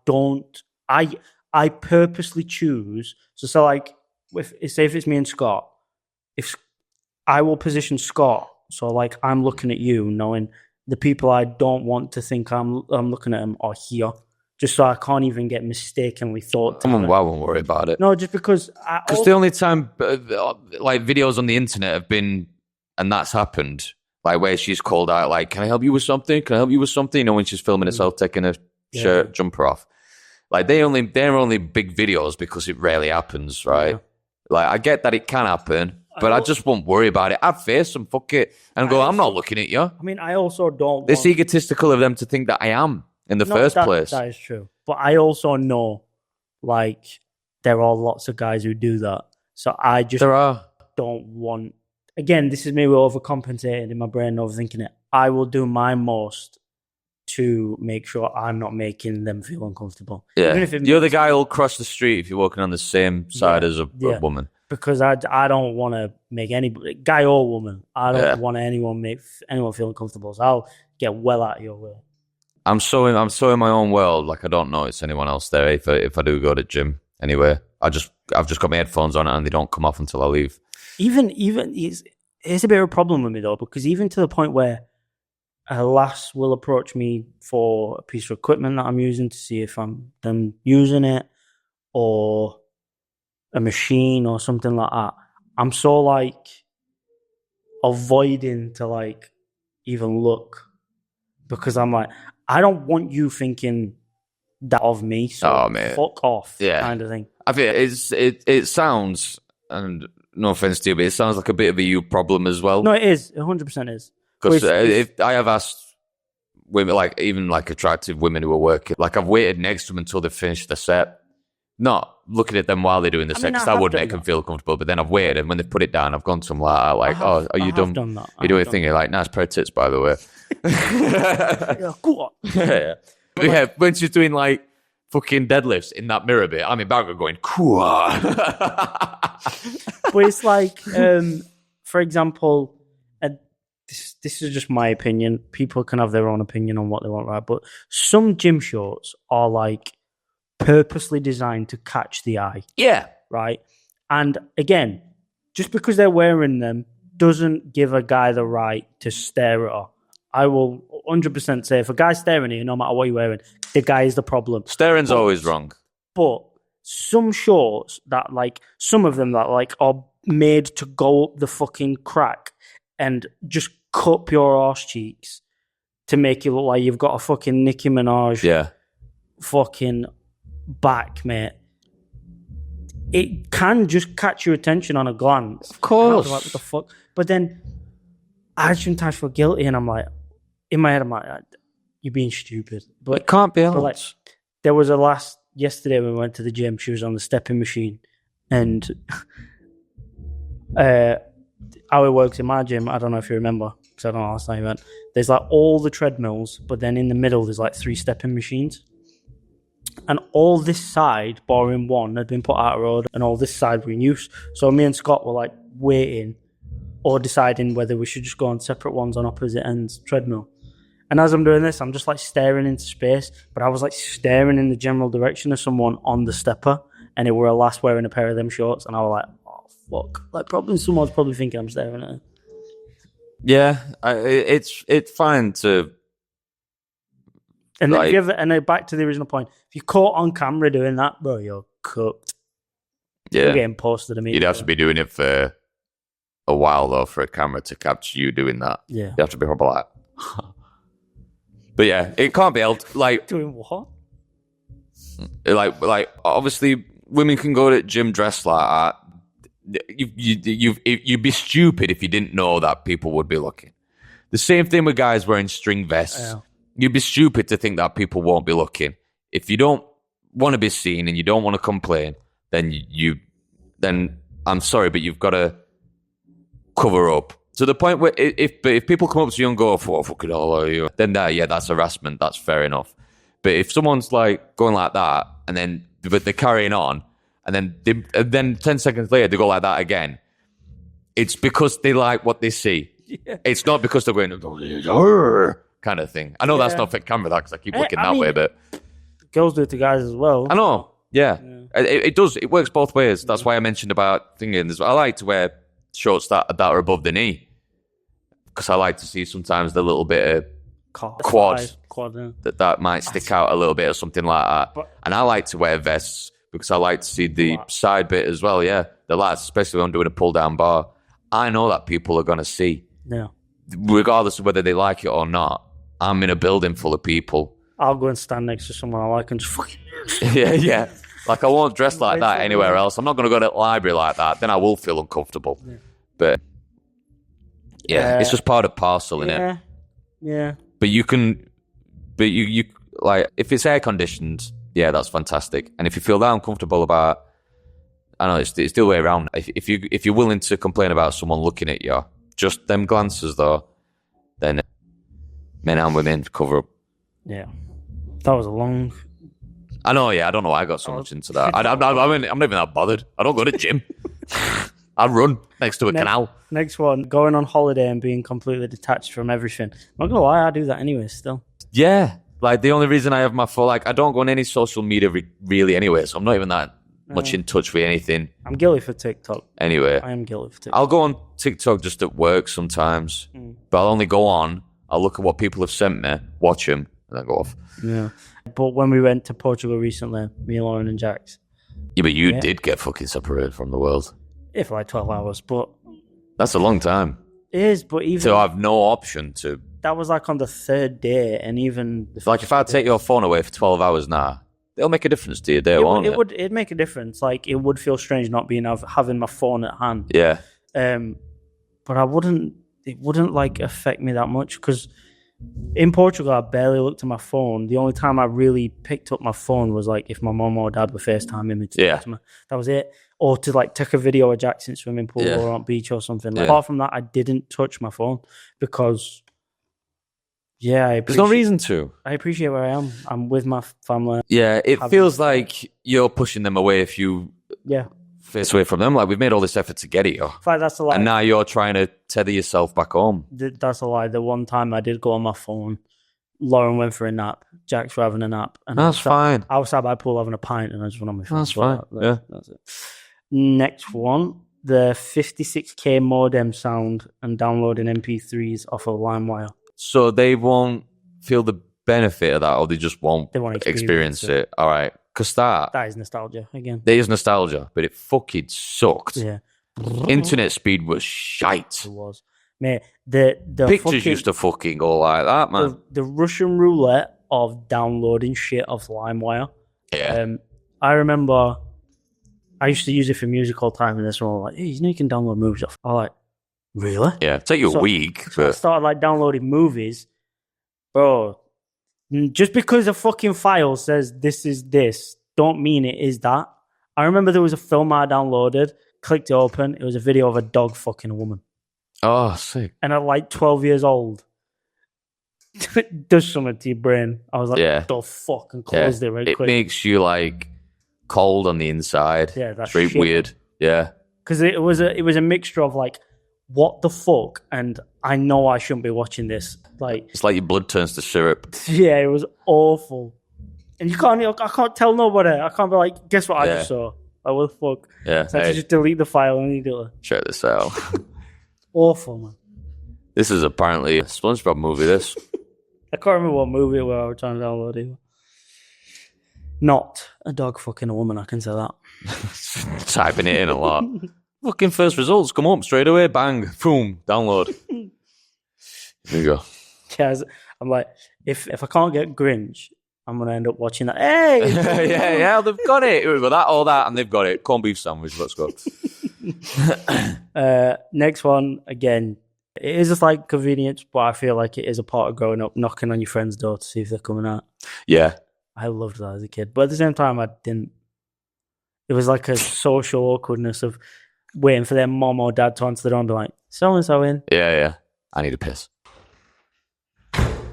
Speaker 2: purposely choose. So if it's me and Scott, if I will position Scott, so I'm looking at you, knowing the people I don't want to think I'm looking at them are here, just so I can't even get mistakenly thought.
Speaker 1: I won't worry about it.
Speaker 2: No, just because.
Speaker 1: Because the only time videos on the internet have been, and that's happened, where she's called out, "Can I help you with something? Can I help you with something?" When she's filming herself taking a shirt jumper off. They're only big videos because it rarely happens, right? Yeah. I get that it can happen, but I just won't worry about it. I'd face them, fuck it, and I'm not looking at you.
Speaker 2: I also don't.
Speaker 1: It's egotistical of them to think that I am in the first place.
Speaker 2: That is true, but I also know, there are lots of guys who do that. So I just don't want. Again, this is me overcompensating in my brain, overthinking it. I will do my most to make sure I'm not making them feel uncomfortable.
Speaker 1: Yeah,
Speaker 2: Even if it
Speaker 1: you're the guy who'll cross the street if you're walking on the same side as a woman.
Speaker 2: Because I don't want to make any guy or woman. I don't want anyone feel uncomfortable. So I'll get well out of your way.
Speaker 1: I'm so in my own world. Like I don't notice anyone else there. If I do go to the gym anyway, I've just got my headphones on and they don't come off until I leave.
Speaker 2: Even it's a bit of a problem with me though, because even to the point where a lass will approach me for a piece of equipment that I'm using to see if I'm done using it, or a machine or something like that. I'm so like avoiding to like even look, because I'm like, I don't want you thinking that of me. So fuck off, kind of thing.
Speaker 1: I think it sounds, and no offense to you, but it sounds like a bit of a you problem as well.
Speaker 2: No, it is. 100% is.
Speaker 1: Because if I have asked women, like even like attractive women who are working, like I've waited next to them until they finish the set. Not looking at them while they're doing the set, because that would make them feel comfortable. But then I've waited, and when they put it down, I've gone to them like, "Oh, are you done? You're doing a thing." You're like, "Nice pair of tits, by the way."
Speaker 2: Yeah, go on.
Speaker 1: Yeah, when she's doing like fucking deadlifts in that mirror bit, I'm in back going, "Cool."
Speaker 2: But it's like, for example, this is just my opinion. People can have their own opinion on what they want, right? But some gym shorts are like purposely designed to catch the eye.
Speaker 1: Yeah.
Speaker 2: Right? And again, just because they're wearing them doesn't give a guy the right to stare at her. I will 100% say if a guy's staring at you, no matter what you're wearing, the guy is the problem.
Speaker 1: Staring's always wrong.
Speaker 2: But some shorts that like, some of them that like are made to go up the fucking crack and just cup your arse cheeks to make you look like you've got a fucking Nicki Minaj fucking back, mate. It can just catch your attention on a glance.
Speaker 1: Of course.
Speaker 2: Like, what the fuck? But then I sometimes feel guilty, and I'm like, in my head, I'm like, you're being stupid. But
Speaker 1: it can't be helped.
Speaker 2: Like, there was a lass yesterday when we went to the gym. She was on the stepping machine, and how it works in my gym, I don't know if you remember, because I don't know last time you went. There's like all the treadmills, but then in the middle there's like 3 stepping machines. And all this side, barring one, had been put out of road, and all this side were in use. So me and Scott were like waiting or deciding whether we should just go on separate ones on opposite ends treadmill. And as I'm doing this, I'm just like staring into space, but I was like staring in the general direction of someone on the stepper, and it were a lass wearing a pair of them shorts, and I was like, oh fuck, like probably someone's probably thinking I'm staring at her.
Speaker 1: Yeah, it's fine to.
Speaker 2: And then and then back to the original point, if you're caught on camera doing that, bro, you're cooked.
Speaker 1: Yeah,
Speaker 2: you're getting posted immediately.
Speaker 1: You'd have to be doing it for a while though for a camera to capture you doing that.
Speaker 2: Yeah,
Speaker 1: you have to be probably like. But yeah, it can't be helped. Like
Speaker 2: doing what?
Speaker 1: Like obviously, women can go to the gym dressed like that. You'd be stupid if you didn't know that people would be looking. The same thing with guys wearing string vests.
Speaker 2: Yeah.
Speaker 1: You'd be stupid to think that people won't be looking. If you don't want to be seen and you don't want to complain, then then I'm sorry, but you've got to cover up to the point where if people come up to you and go, "What fucking hell are you?" then that's harassment. That's fair enough. But if someone's like going like that and then but they're carrying on and then 10 seconds later they go like that again, it's because they like what they see. Yeah. It's not because they're going kind of thing. I know that's not fit camera, that because I keep looking that way, but
Speaker 2: girls do it to guys as well.
Speaker 1: I know. Yeah. It does. It works both ways. That's why I mentioned about thinking. I like to wear shorts that are above the knee because I like to see sometimes the little bit of quad that might stick out a little bit or something like that. And I like to wear vests because I like to see the side bit as well. Yeah, the lats, especially when I'm doing a pull down bar. I know that people are going to see.
Speaker 2: Yeah.
Speaker 1: Regardless of whether they like it or not. I'm in a building full of people.
Speaker 2: I'll go and stand next to someone I like and just fucking...
Speaker 1: yeah. Like, I won't dress like that anywhere else. I'm not going to go to the library like that. Then I will feel uncomfortable. Yeah. But, it's just part of parcel, innit?
Speaker 2: Yeah.
Speaker 1: But you can... But you like, if it's air-conditioned, that's fantastic. And if you feel that uncomfortable about... I know, it's the other way around. If you're willing to complain about someone looking at you, just them glances, though, then... Men and women cover up.
Speaker 2: Yeah. That was a long...
Speaker 1: I know, yeah. I don't know why I got so much into that. I'm not even that bothered. I don't go to the gym. I run next to a canal.
Speaker 2: Next one, going on holiday and being completely detached from everything. I'm not going to lie, I do that anyway still.
Speaker 1: Yeah. Like, the only reason I have my phone, like, I don't go on any social media really anyway, so I'm not even that much in touch with anything.
Speaker 2: I'm guilty for TikTok.
Speaker 1: Anyway.
Speaker 2: I am guilty for TikTok.
Speaker 1: I'll go on TikTok just at work sometimes, but I'll only go on, I'll look at what people have sent me, watch them, and then go off.
Speaker 2: Yeah. But when we went to Portugal recently, me, Lauren and Jax.
Speaker 1: Yeah, but you did get fucking separated from the world.
Speaker 2: Yeah, for like 12 hours, but...
Speaker 1: That's a long time.
Speaker 2: It is, but even...
Speaker 1: So I have no option to...
Speaker 2: That was like on the third day, and even...
Speaker 1: Like, if I take your phone away for 12 hours now, it'll make a difference to your day, won't it?
Speaker 2: It'd make a difference. Like, it would feel strange not having my phone at hand.
Speaker 1: Yeah.
Speaker 2: But it wouldn't like affect me that much, because in Portugal, I barely looked at my phone. The only time I really picked up my phone was like if my mum or dad were FaceTiming me. That was it. Or to like take a video of Jackson swimming pool or on beach or something. Like, apart from that, I didn't touch my phone because, there's
Speaker 1: no reason to.
Speaker 2: I appreciate where I am. I'm with my family.
Speaker 1: Yeah, it feels like you're pushing them away if you face away from them. Like, we've made all this effort to get here.
Speaker 2: In fact, that's a lie.
Speaker 1: And now you're trying to tether yourself back home.
Speaker 2: That's a lie. The one time I did go on my phone, Lauren went for a nap. Jack's were having a nap. And
Speaker 1: that's fine.
Speaker 2: I was sat by the pool having a pint and I just went on my phone.
Speaker 1: That's fine.
Speaker 2: That's it. Next one, the 56k modem sound and downloading MP3s off of LimeWire.
Speaker 1: So they won't feel the benefit of that, or they just won't experience it. All right. Because that
Speaker 2: is nostalgia again.
Speaker 1: There is nostalgia, but it fucking sucked.
Speaker 2: Yeah.
Speaker 1: Internet speed was shite.
Speaker 2: It was. Mate, the
Speaker 1: pictures used to fucking go like that, man.
Speaker 2: The Russian roulette of downloading shit off LimeWire.
Speaker 1: Yeah.
Speaker 2: I remember I used to use it for music all the time, and this one was like, hey, you can download movies off. I was like, really?
Speaker 1: Yeah, it take you a week.
Speaker 2: So I started like downloading movies. Bro, just because a fucking file says this is this, don't mean it is that. I remember there was a film I downloaded, clicked it open, it was a video of a dog fucking a woman.
Speaker 1: Oh, sick.
Speaker 2: And at like 12 years old, it does something to your brain. I was like, the fuck, and closed it right quick.
Speaker 1: It makes you like cold on the inside.
Speaker 2: Yeah, that's
Speaker 1: very weird. Yeah.
Speaker 2: Because it was a mixture of like, what the fuck? And I know I shouldn't be watching this. Like,
Speaker 1: it's like your blood turns to syrup.
Speaker 2: Yeah, it was awful. And I can't tell nobody. I can't be like, guess what I just saw? Like, what the fuck?
Speaker 1: Yeah.
Speaker 2: So I had to just delete the file immediately.
Speaker 1: Check this out.
Speaker 2: Awful, man.
Speaker 1: This is apparently a SpongeBob movie, this.
Speaker 2: I can't remember what movie we were trying to download either. Not a dog fucking a woman, I can say that.
Speaker 1: Typing it in a lot. Fucking first results come up straight away, bang, boom, download. There you go.
Speaker 2: Yeah, I'm like, if I can't get Grinch, I'm going to end up watching that. Hey!
Speaker 1: yeah, they've got it. We've got that, all that, and they've got it. Corned beef sandwich, let's go.
Speaker 2: Next one, again, it is just like convenience, but I feel like it is a part of growing up, knocking on your friend's door to see if they're coming out.
Speaker 1: Yeah.
Speaker 2: I loved that as a kid. But at the same time, I didn't. It was like a social awkwardness of waiting for their mom or dad to answer the door and be like, so-and-so in.
Speaker 1: Yeah. I need a piss.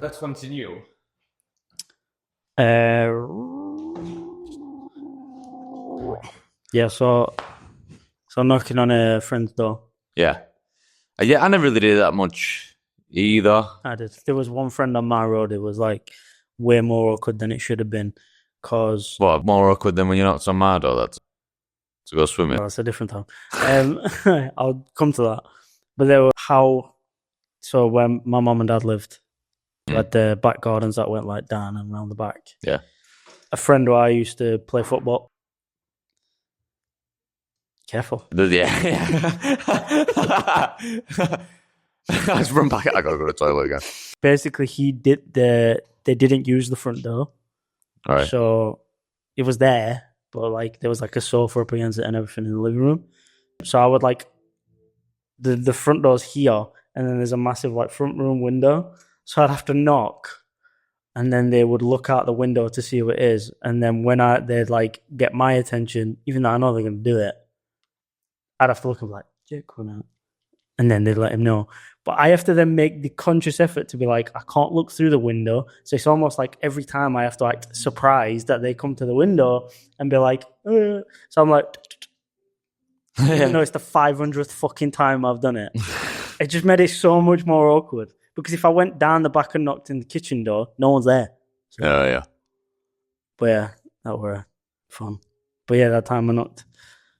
Speaker 3: Let's continue.
Speaker 2: Yeah, so knocking on a friend's door.
Speaker 1: Yeah. I never really did that much either.
Speaker 2: I did. There was one friend on my road. It was like way more awkward than it should have been. Cause
Speaker 1: what, more awkward than when you're not on my door? That's to go swimming.
Speaker 2: Well, that's a different time. I'll come to that. But there were so when my mum and dad lived, at the back gardens that went like down and around the back.
Speaker 1: Yeah.
Speaker 2: A friend who I used to play football. Careful.
Speaker 1: Yeah. I just run back. I gotta go to the toilet again.
Speaker 2: Basically, they didn't use the front door.
Speaker 1: All right.
Speaker 2: So it was there, but like there was like a sofa up against it and everything in the living room. So I would like the front door's here, and then there's a massive like front room window. So I'd have to knock, and then they would look out the window to see who it is. And then when they'd like get my attention, even though I know they're gonna do it, I'd have to look and be like, Jake, come out. And then they'd let him know. But I have to then make the conscious effort to be like, I can't look through the window. So it's almost like every time I have to act surprised that they come to the window and be like, so I'm like, even though it's the 500th fucking time I've done it. It just made it so much more awkward. Because if I went down the back and knocked in the kitchen door, no one's there. So,
Speaker 1: yeah.
Speaker 2: But yeah, that were fun. But yeah, that time I knocked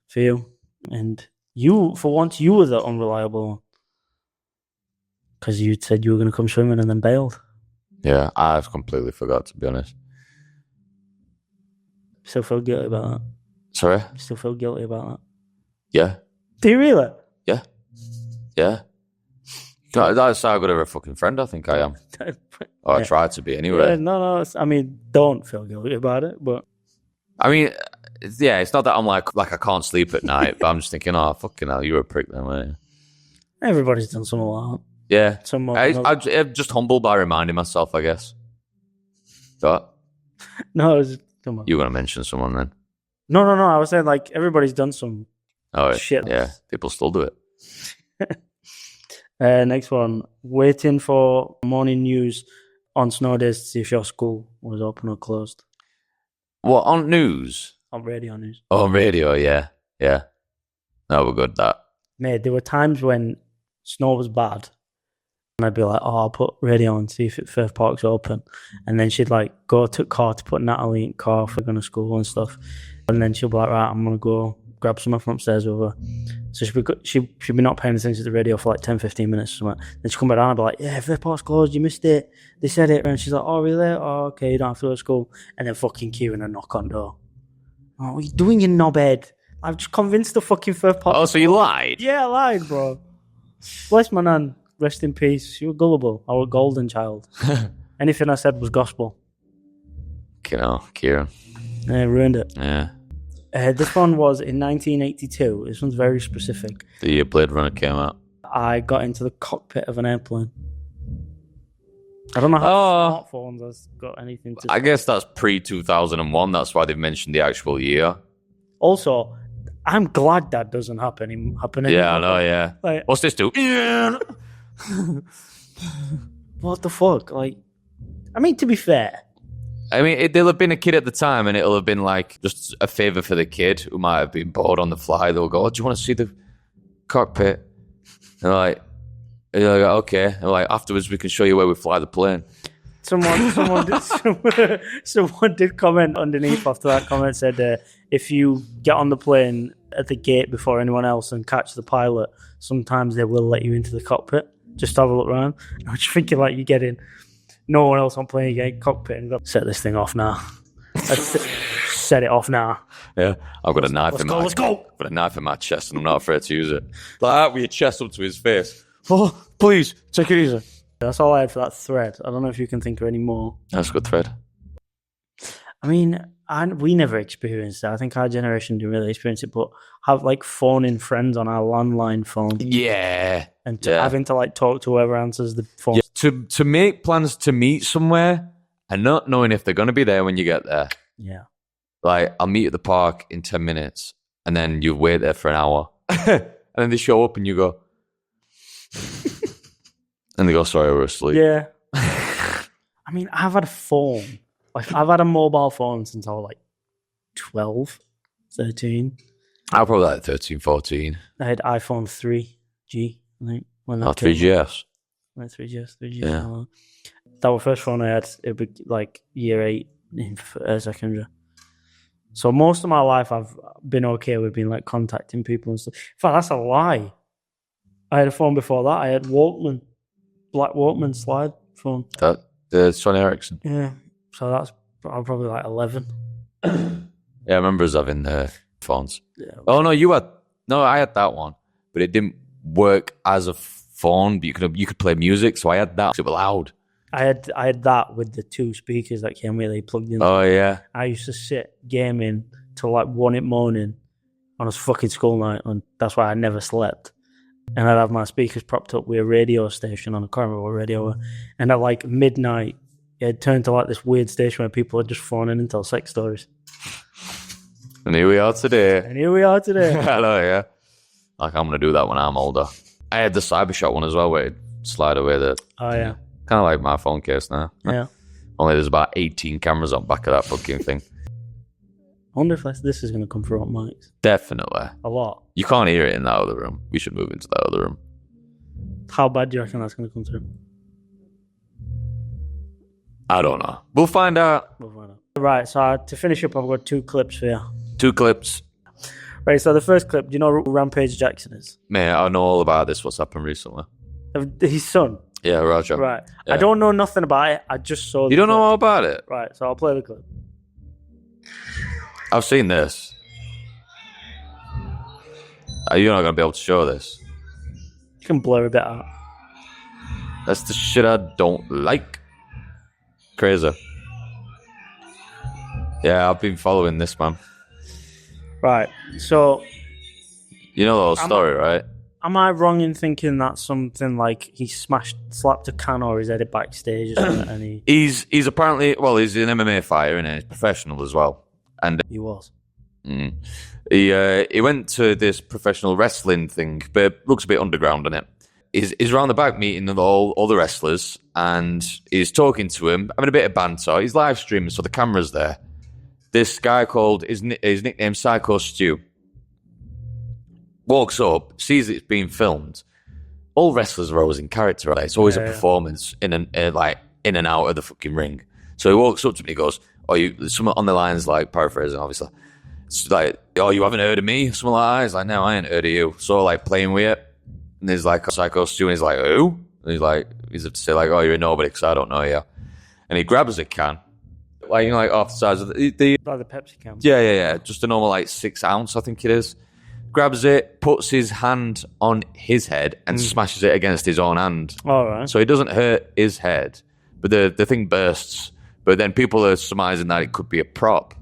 Speaker 2: for you. And you, for once, you were the unreliable one. Because you said you were going to come swimming and then bailed.
Speaker 1: Yeah, I've completely forgot, to be honest.
Speaker 2: Still feel guilty about that?
Speaker 1: Sorry?
Speaker 2: Still feel guilty about that?
Speaker 1: Yeah.
Speaker 2: Do you really?
Speaker 1: Yeah. That's how good of a fucking friend I think I am. Or I try to be anyway.
Speaker 2: Yeah, no. I mean, don't feel guilty about it, but...
Speaker 1: I mean, it's not that I'm like I can't sleep at night, but I'm just thinking, oh, fucking hell, you're a prick then, weren't you?
Speaker 2: Everybody's done something like that.
Speaker 1: Yeah.
Speaker 2: I'm
Speaker 1: just humbled by reminding myself, I guess. But
Speaker 2: no, come on.
Speaker 1: You were going to mention someone then?
Speaker 2: No. I was saying like everybody's done some shit.
Speaker 1: Yeah, people still do it.
Speaker 2: Next one. Waiting for morning news on snow days to see if your school was open or closed.
Speaker 1: What, on news?
Speaker 2: On radio news.
Speaker 1: Oh, on radio, yeah. No, we're good at that.
Speaker 2: Mate, there were times when snow was bad. And I'd be like, I'll put radio on, see if Firth Park's open. And then she'd like go to car to put Natalie in car for going to school and stuff. And then she'll be like, right, I'm going to go grab something from upstairs with her. So she'd be not paying attention to the radio for like 10, 15 minutes or something. Then she'd come back down and be like, yeah, Firth Park's closed, you missed it. They said it. And she's like, oh, really? Oh, okay, you don't have to go to school. And then fucking queuing a knock on door. Oh, what are you doing, you knobhead? I've just convinced the fucking Firth Park.
Speaker 1: Oh, so you lied?
Speaker 2: Yeah, I lied, bro. Bless my nan. Rest in peace. You were gullible. I was a golden child. Anything I said was gospel.
Speaker 1: Kieran.
Speaker 2: Yeah, ruined it.
Speaker 1: Yeah.
Speaker 2: This one was in 1982. This one's very specific.
Speaker 1: The year Blade Runner came out.
Speaker 2: I got into the cockpit of an airplane. I don't know how smartphones has got anything to...
Speaker 1: I guess that's pre-2001. That's why they've mentioned the actual year.
Speaker 2: Also, I'm glad that doesn't happen anymore.
Speaker 1: Yeah, I know, yeah.
Speaker 2: Like,
Speaker 1: what's this do?
Speaker 2: What the fuck? Like, I mean, to be fair...
Speaker 1: I mean, there'll have been a kid at the time, and it'll have been like just a favor for the kid who might have been bored on the fly. They'll go, "Oh, do you want to see the cockpit?" And they're like, "Okay." And like, afterwards, we can show you where we fly the plane.
Speaker 2: Someone did comment underneath after that comment said, if you get on the plane at the gate before anyone else and catch the pilot, sometimes they will let you into the cockpit just to have a look around. I was thinking like you get in. No one else on plane, you get cockpit and go, set this thing off now. Set it off now.
Speaker 1: Yeah, I've got a knife
Speaker 2: Let's go.
Speaker 1: I've got a knife in my chest and I'm not afraid to use it. Like that with your chest up to his face. Oh, please, take it easy.
Speaker 2: That's all I had for that thread. I don't know if you can think of any more.
Speaker 1: That's a good thread.
Speaker 2: I mean, we never experienced it. I think our generation didn't really experience it, but have like phoning friends on our landline phone.
Speaker 1: Yeah.
Speaker 2: And having to like talk to whoever answers the phone.
Speaker 1: Yeah. To make plans to meet somewhere and not knowing if they're going to be there when you get there.
Speaker 2: Yeah.
Speaker 1: Like, I'll meet at the park in 10 minutes and then you wait there for an hour. And then they show up and you go... and they go, sorry, we're asleep.
Speaker 2: Yeah. I mean, I've had a phone. Like, I've had a mobile phone since I was like 12, 13.
Speaker 1: I was probably like 13, 14.
Speaker 2: I had iPhone 3G, I think. When that
Speaker 1: 3GS.
Speaker 2: Like 3GS.
Speaker 1: Yeah.
Speaker 2: That was the first phone I had. It was like year 8 in secondary. So most of my life I've been okay with being like contacting people and stuff. In fact, that's a lie. I had a phone before that. I had Walkman. Black Walkman slide phone.
Speaker 1: The Sony Ericsson.
Speaker 2: Yeah. So that's probably like 11.
Speaker 1: Yeah, I remember us having phones.
Speaker 2: Yeah.
Speaker 1: Oh, no, I had that one. But it didn't work as a phone. But you could play music, so I had that. It was loud.
Speaker 2: I had that with the 2 speakers that came with it plugged in.
Speaker 1: Oh, yeah.
Speaker 2: I used to sit gaming till like 1 in the morning on a fucking school night, and that's why I never slept. And I'd have my speakers propped up with a radio station on a camera or radio. And at like midnight, it turned to like this weird station where people are just phoning and tell sex stories.
Speaker 1: And here we are today.
Speaker 2: I know, yeah.
Speaker 1: Like, I'm going to do that when I'm older. I had the Cybershot one as well, where it slide away the...
Speaker 2: Oh, yeah.
Speaker 1: Kind of like my phone case now.
Speaker 2: Yeah.
Speaker 1: Only there's about 18 cameras on back of that fucking thing.
Speaker 2: I wonder if this is going to come through on mics.
Speaker 1: Definitely.
Speaker 2: A lot.
Speaker 1: You can't hear it in that other room. We should move into that other room.
Speaker 2: How bad do you reckon that's going to come through?
Speaker 1: I don't know. We'll find out.
Speaker 2: Right, so to finish up, I've got 2 clips for you.
Speaker 1: 2 clips.
Speaker 2: Right, so the first clip, do you know who Rampage Jackson is?
Speaker 1: Mate, I know all about this, what's happened recently.
Speaker 2: His son?
Speaker 1: Yeah, Roger.
Speaker 2: Right.
Speaker 1: Yeah.
Speaker 2: I don't know nothing about it. I just saw the
Speaker 1: You don't know
Speaker 2: clip.
Speaker 1: all about it?
Speaker 2: Right, so I'll play the clip.
Speaker 1: I've seen this. You're not going to be able to show this.
Speaker 2: You can blur a bit out.
Speaker 1: That's the shit I don't like. Crazy. Yeah, I've been following this, man.
Speaker 2: Right, so...
Speaker 1: You know the whole story, right?
Speaker 2: Am I wrong in thinking that's something like he slapped a can or he's headed backstage or something? And
Speaker 1: He's apparently... Well, he's an MMA fighter and he's professional as well. And
Speaker 2: he was.
Speaker 1: He went to this professional wrestling thing, but it looks a bit underground on it. He's around the back meeting all the wrestlers, and he's talking to him, having a bit of banter. He's live streaming, so the camera's there. This guy called his nickname Psycho Stu walks up, sees it's being filmed. All wrestlers are always in character, right? It's always a performance in and out of the fucking ring. So he walks up to me, and he goes, something on the lines like paraphrasing, obviously. It's like, you haven't heard of me? Something like that. He's like, no, I ain't heard of you. So like playing with it. And there's like a Psycho Stu, and he's like, who? And he's have to say like, you're a nobody because I don't know you. And he grabs a can, like off the sides of the
Speaker 2: Like the Pepsi can.
Speaker 1: Yeah. Just a normal 6 ounce, I think it is. Grabs it, puts his hand on his head, and smashes it against his own hand.
Speaker 2: All right.
Speaker 1: So it doesn't hurt his head, but the thing bursts. But then people are surmising that it could be a prop.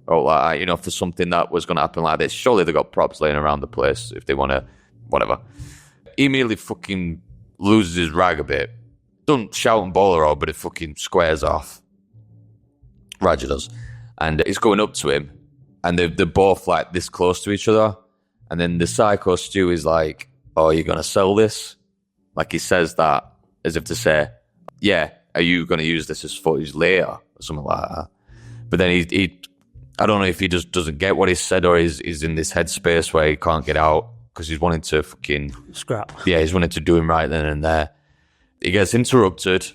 Speaker 1: Or for something that was going to happen like this. Surely they got props laying around the place if they want to, whatever. He immediately fucking loses his rag a bit. Doesn't shout and bawl her, but it fucking squares off. Roger does. And he's going up to him, and they're both like this close to each other. And then the Psycho Stu is like, you're going to sell this? Like he says that as if to say, yeah, are you going to use this as footage later? Or something like that. But then he I don't know if he just doesn't get what he said or he's in this headspace where he can't get out because he's wanting to fucking...
Speaker 2: Scrap.
Speaker 1: Yeah, he's wanting to do him right then and there. He gets interrupted.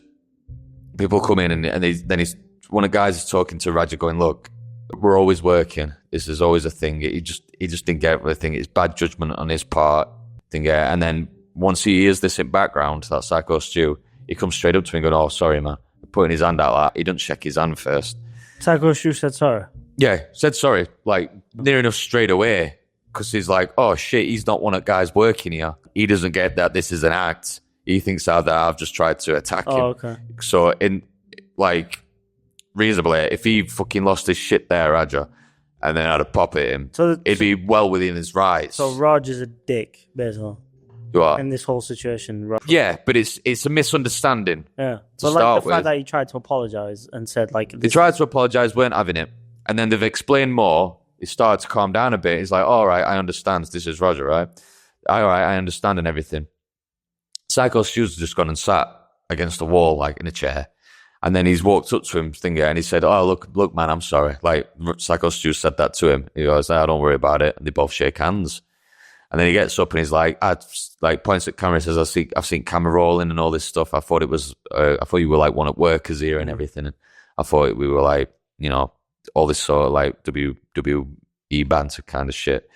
Speaker 1: People come in and then one of the guys is talking to Roger going, look, we're always working. This is always a thing. He just didn't get the thing. It's bad judgment on his part. And then once he hears this in background, that Psycho Stu, he comes straight up to me and going, sorry, man. Putting his hand out like that. He doesn't check his hand first.
Speaker 2: Psycho Stu said sorry.
Speaker 1: Yeah, said sorry, near enough straight away, because he's like, oh shit, he's not one of the guys working here. He doesn't get that this is an act. He thinks that I've just tried to attack him.
Speaker 2: Okay.
Speaker 1: So, reasonably, if he fucking lost his shit there, Roger, and then had a pop at him, it'd be well within his rights.
Speaker 2: So Roger's a dick, basically.
Speaker 1: You are.
Speaker 2: In this whole situation.
Speaker 1: Yeah, but it's a misunderstanding.
Speaker 2: Yeah.
Speaker 1: To
Speaker 2: But
Speaker 1: start
Speaker 2: the fact
Speaker 1: with.
Speaker 2: that he tried to apologise and said
Speaker 1: They tried to apologise, weren't having it. And then they've explained more. He started to calm down a bit. He's like, all right, I understand. This is Roger, right? All right, I understand and everything. Psycho Stu's just gone and sat against the wall, in a chair. And then he's walked up to him, and he said, look, man, I'm sorry. Psycho Stu said that to him. He goes, don't worry about it. And they both shake hands. And then he gets up and he's points at camera and says, I've seen camera rolling and all this stuff. I thought you were one of workers here and everything. And I thought we were all this sort of WWE banter kind of shit.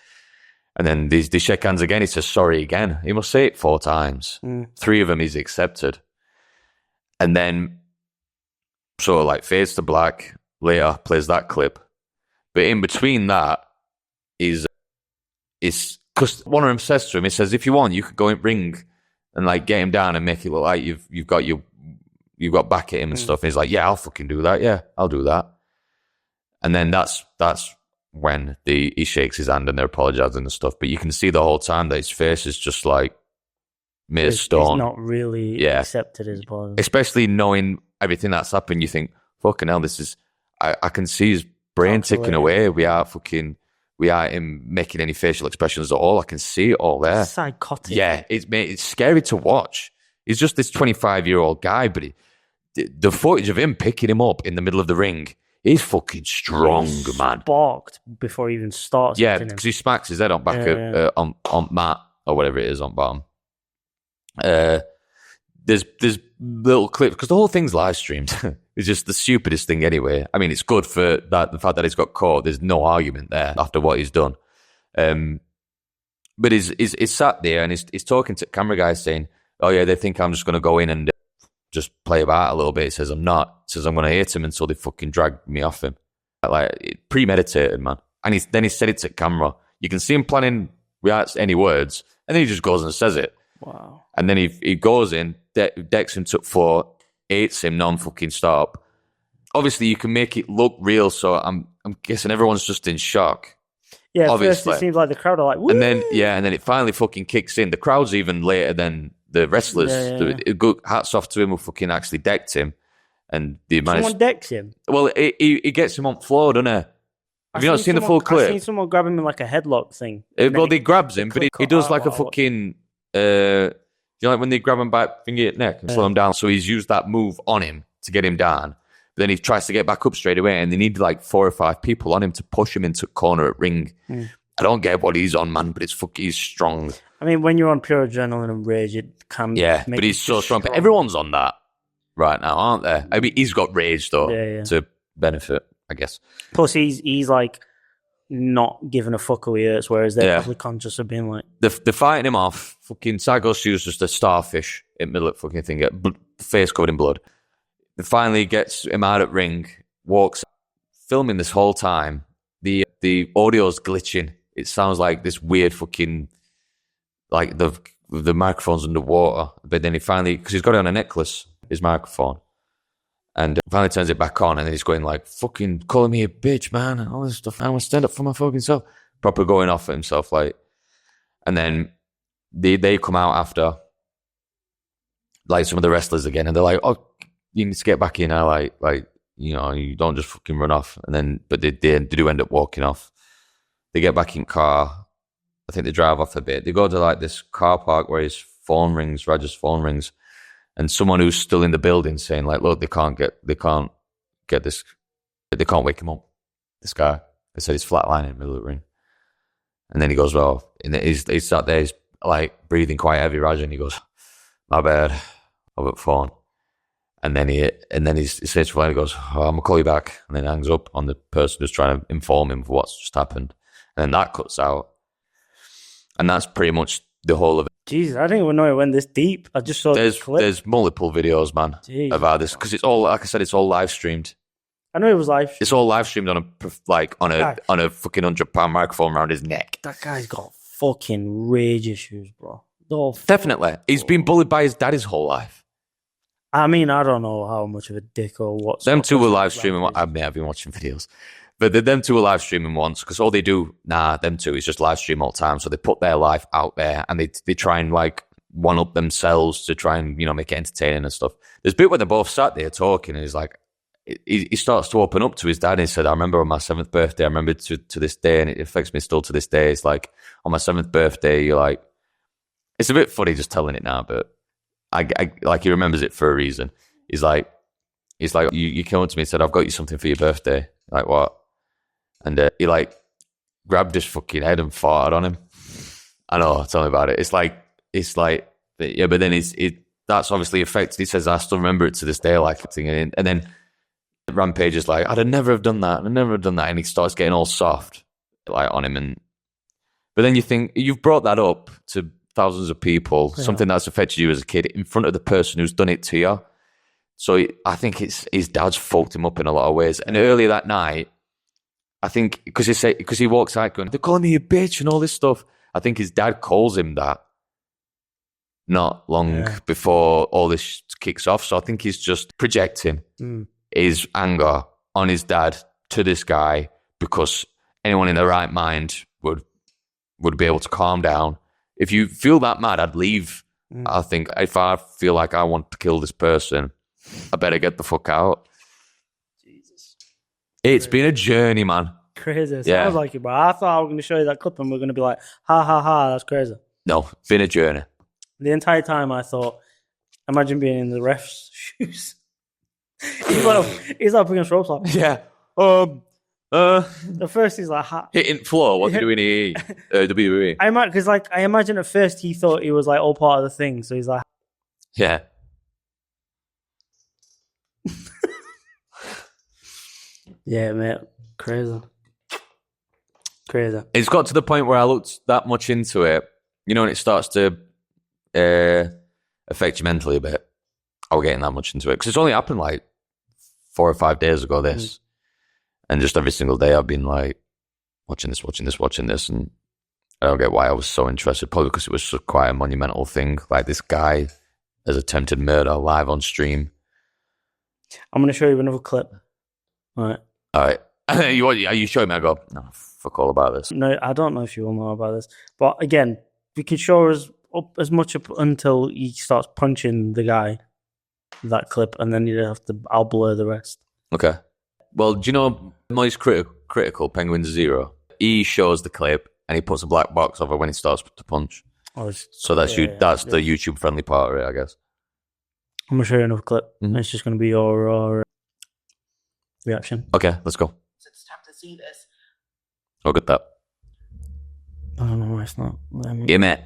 Speaker 1: And then they shake hands again. He says sorry again. He must say it 4 times. 3 of them he's accepted. And then fades to black. Later plays that clip. But in between that is because one of them says to him, he says, if you want, you could go in ring and get him down and make it look like you've got back at him and stuff. And he's like, yeah, I'll fucking do that. Yeah, I'll do that. And then that's when he shakes his hand and they're apologizing and stuff. But you can see the whole time that his face is just made of stone.
Speaker 2: He's not really accepted his apology.
Speaker 1: Especially knowing everything that's happened, you think, fucking hell, this is... I can see his brain ticking away. We are fucking without him making any facial expressions at all. I can see it all there.
Speaker 2: Psychotic.
Speaker 1: Yeah, it's scary to watch. He's just this 25-year-old guy, but the footage of him picking him up in the middle of the ring, he's fucking strong, man.
Speaker 2: Sparked before he even starts.
Speaker 1: Yeah, because he smacks his head on back on mat or whatever it is on bottom. There's little clips because the whole thing's live streamed. It's just the stupidest thing anyway. I mean, it's good for that the fact that he's got caught. There's no argument there after what he's done. But he's sat there and he's talking to camera guys saying, "Oh yeah, they think I'm just going to go in and just play about a little bit." He says, "I'm not." He says, "I'm going to hit him until they fucking drag me off him." Like premeditated, man. And then he said it to camera. You can see him planning without any words, and then he just goes and says it.
Speaker 2: Wow.
Speaker 1: And then he goes in, decks him to 4, hits him non-fucking stop. Obviously, you can make it look real, so I'm guessing everyone's just in shock.
Speaker 2: Yeah,
Speaker 1: obviously.
Speaker 2: First it seems like the crowd are like, woo!
Speaker 1: And then it finally fucking kicks in. The crowd's even later than the wrestlers. Hats off to him who fucking actually decked him. And
Speaker 2: someone decks him?
Speaker 1: Well, he gets him on floor, doesn't he? Have you not seen the full clip?
Speaker 2: I've seen someone grab him in like a headlock thing.
Speaker 1: Well, he grabs him, but he does like a fucking... you know, like when they grab him by finger at neck and slow him down. So he's used that move on him to get him down. But then he tries to get back up straight away, and they need like 4 or 5 people on him to push him into corner at ring. I don't get what he's on, man, but he's strong.
Speaker 2: I mean, when you're on pure adrenaline and rage, it can
Speaker 1: but he's so strong. But everyone's on that right now, aren't they? I mean, he's got rage though to benefit, I guess.
Speaker 2: Plus, he's like not giving a fuck who he hurts, whereas they're probably conscious of being like...
Speaker 1: They're fighting him off. Fucking Psycho Stu's just a starfish in the middle of the fucking thing, face covered in blood. They finally gets him out at ring, walks, filming this whole time. The audio's glitching. It sounds like this weird fucking... Like the microphone's underwater. But then he finally... Because he's got it on a necklace, his microphone. And finally turns it back on, and then he's going like, fucking calling me a bitch, man, and all this stuff. I want to stand up for my fucking self. Proper going off at himself, like. And then they come out after, like some of the wrestlers again, and they're like, "Oh, you need to get back in now, like you know, you don't just fucking run off." And then, but they do end up walking off. They get back in car. I think they drive off a bit. They go to like this car park where his phone rings, Roger's phone rings. And someone who's still in the building saying, like, look, they can't get this, they can't wake him up, this guy. They said he's flatlining in the middle of the ring. And then he goes, well, and he's sat there, he's like breathing quite heavy, Roger, and he goes, my bad, I've got the phone. And then he says to him, he goes, oh, I'm going to call you back. And then hangs up on the person who's trying to inform him of what's just happened. And then that cuts out. And that's pretty much the whole of it.
Speaker 2: Jesus, I didn't even know it went this deep. I just saw the clip.
Speaker 1: There's multiple videos, man, of how this, because it's all, like I said, it's all live streamed.
Speaker 2: I know it was live streamed.
Speaker 1: It's all live streamed on a fucking £100 microphone around his neck.
Speaker 2: That guy's got fucking rage issues, bro.
Speaker 1: Definitely. He's been bullied by his dad his whole life.
Speaker 2: I mean, I don't know how much of a dick or what.
Speaker 1: Them two were live streaming. I may have been watching videos. But them two were live streaming once, because all they do, them two, is just live stream all the time. So they put their life out there, and they try and like one up themselves to try and, you know, make it entertaining and stuff. There's a bit where they're both sat there talking, and he's like, he starts to open up to his dad, and he said, I remember on my 7th birthday, I remember to this day, and it affects me still to this day. It's like, on my 7th birthday, you're like, it's a bit funny just telling it now, but I like, he remembers it for a reason. He's like, you came up to me and said, I've got you something for your birthday. Like, what? And he like grabbed his fucking head and farted on him. I know, tell me about it. It's like, yeah, but then that's obviously affected. He says, I still remember it to this day, like, and then Rampage is like, I'd never have done that. And he starts getting all soft, like, on him. But then you think, you've brought that up to thousands of people, something that's affected you as a kid, in front of the person who's done it to you. So I think his dad's fucked him up in a lot of ways. And earlier that night, I think, because he walks out going, they're calling me a bitch and all this stuff. I think his dad calls him that not long before all this kicks off. So I think he's just projecting his anger on his dad to this guy, because anyone in their right mind would be able to calm down. If you feel that mad, I'd leave. I think if I feel like I want to kill this person, I better get the fuck out. Jesus. It's been a journey, man.
Speaker 2: crazy.
Speaker 1: Yeah.
Speaker 2: Sounds like it, bro. I thought I was going to show you that clip and we're going to be like, ha ha ha, that's crazy.
Speaker 1: No, been a journey.
Speaker 2: The entire time I thought, imagine being in the ref's shoes. he's like putting ropes on.
Speaker 1: Yeah.
Speaker 2: At first he's like,
Speaker 1: Hitting floor. What they doing here? WWE.
Speaker 2: I imagine at first he thought he was like all part of the thing. So he's like,
Speaker 1: Yeah.
Speaker 2: yeah, mate, crazy.
Speaker 1: It's got to the point where I looked that much into it, and it starts to affect you mentally a bit. I was getting that much into it because it's only happened like 4 or 5 days ago, this. And just every single day I've been like watching this. And I don't get why I was so interested. Probably because it was quite a monumental thing. Like this guy has attempted murder live on stream.
Speaker 2: I'm going to show you another clip. All
Speaker 1: right. Are you showing me? I go, no, fuck all about this.
Speaker 2: No, I don't know if you will know about this. But again, we can show us up as much up until he starts punching the guy, that clip, and then I'll blur the rest.
Speaker 1: Okay. Well, do you know Moist Critical, Penguin Zero? He shows the clip and he puts a black box over when he starts to punch. So that's the YouTube friendly part of it, I guess.
Speaker 2: I'm going to show you another clip. It's just going to be your reaction.
Speaker 1: Okay, let's go.
Speaker 4: It's tough to see this.
Speaker 1: Look at that.
Speaker 2: I don't know why it's not.
Speaker 1: Yeah, mate.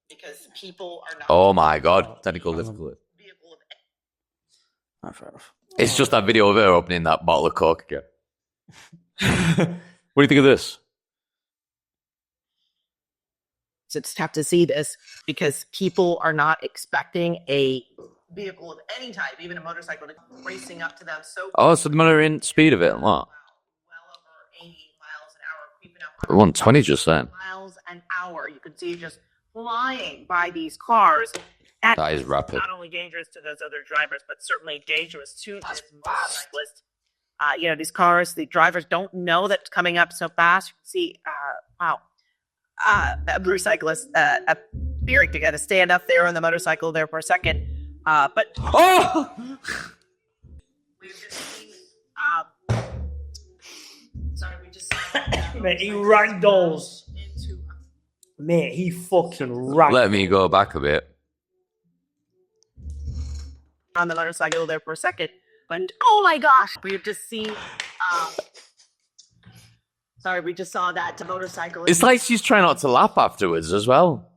Speaker 4: Because people are not.
Speaker 1: Oh my god, technical difficulty.
Speaker 2: Fair enough.
Speaker 1: It's just that video of her opening that bottle of Coke again. What do you think of this?
Speaker 4: It's tough to see this because people are not expecting a vehicle of any type, even a motorcycle, to come racing up to them.
Speaker 1: So the monitoring speed of it, what?
Speaker 4: Well over 80 miles an hour, creeping up.
Speaker 1: 120 just then.
Speaker 4: Miles an hour. You can see just flying by these cars.
Speaker 1: That is rapid.
Speaker 4: Not only dangerous to those other drivers, but certainly dangerous to this motorcyclist. These cars, the drivers don't know that it's coming up so fast. You can see, that motorcyclist appearing to kind of stand up there on the motorcycle there for a second. But we've just seen, we just saw
Speaker 2: Mate, he ragdolls. Mate, he fucking ragdolls.
Speaker 1: Let me go back a bit.
Speaker 4: On the motorcycle there for a second, but oh my gosh, we've just seen. We just saw that motorcycle.
Speaker 1: It's like she's trying not to laugh afterwards as well.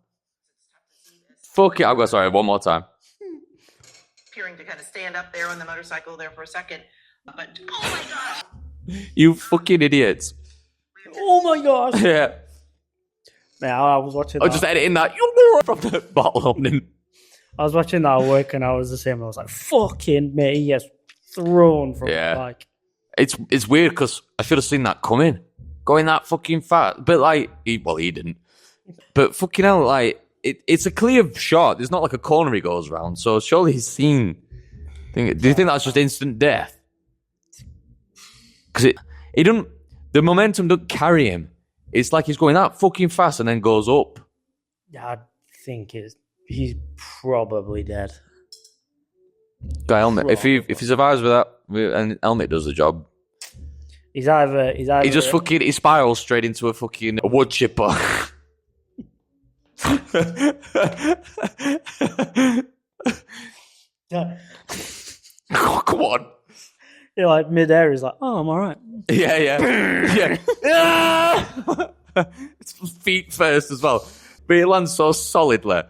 Speaker 1: Fuck it, I'll go. Sorry, one more time.
Speaker 4: Appearing to kind of stand up there on the motorcycle there for a second, but oh my gosh,
Speaker 1: you fucking idiots!
Speaker 2: Oh my gosh!
Speaker 1: Yeah.
Speaker 2: Man, I was watching.
Speaker 1: Just editing that from the bottle opening.
Speaker 2: I was watching that at work and I was the same. I was like, fucking mate, he gets thrown from the bike.
Speaker 1: It's weird because I should have seen that coming. Going that fucking fast. But like, he didn't. But fucking hell, like, it's a clear shot. There's not like a corner he goes around. So surely he's seen. Do you think that's just instant death? Because the momentum doesn't carry him. It's like he's going that fucking fast and then goes up.
Speaker 2: Yeah, I think he's probably dead.
Speaker 1: Got helmet. If he survives with that, and helmet does the job.
Speaker 2: He's either
Speaker 1: he just he spirals straight into a fucking wood chipper.
Speaker 2: Yeah.
Speaker 1: Oh, come on.
Speaker 2: You're like midair. He's like, oh, I'm all right.
Speaker 1: Yeah. It's feet first as well, but he lands so solidly.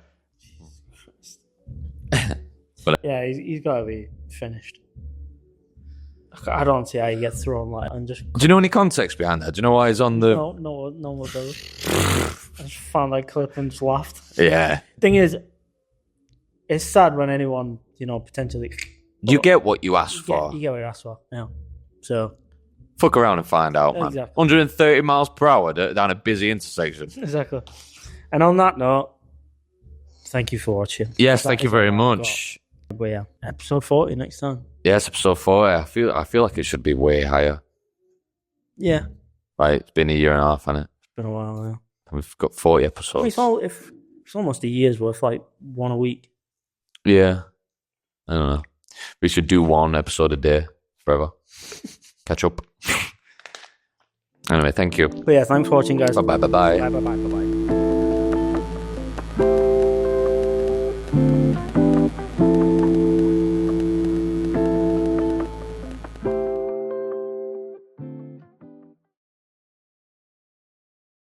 Speaker 2: Yeah, he's got to be finished. I don't see how he gets thrown like and just.
Speaker 1: Do you know any context behind that? Do you know why he's on the?
Speaker 2: No one does. I just found that clip and just laughed.
Speaker 1: Yeah.
Speaker 2: Thing is, it's sad when anyone potentially.
Speaker 1: You get what you ask for.
Speaker 2: You get what you ask for. Yeah. So.
Speaker 1: Fuck around and find out, man.
Speaker 2: Exactly.
Speaker 1: 130 miles per hour down a busy intersection.
Speaker 2: Exactly. And on that note, thank you for watching.
Speaker 1: Yes, thank you very much.
Speaker 2: But yeah, episode 40 next time.
Speaker 1: Yes, episode 40. I feel like it should be way higher.
Speaker 2: Yeah.
Speaker 1: Right, it's been a year and a half, hasn't it?
Speaker 2: It's been a while now.
Speaker 1: And we've got 40 episodes.
Speaker 2: It's almost a year's worth, like one a week.
Speaker 1: Yeah. I don't know. We should do one episode a day forever. Catch up. Anyway, thank you.
Speaker 2: But yeah, thanks for watching, guys.
Speaker 1: Bye bye.
Speaker 2: Bye bye bye bye bye.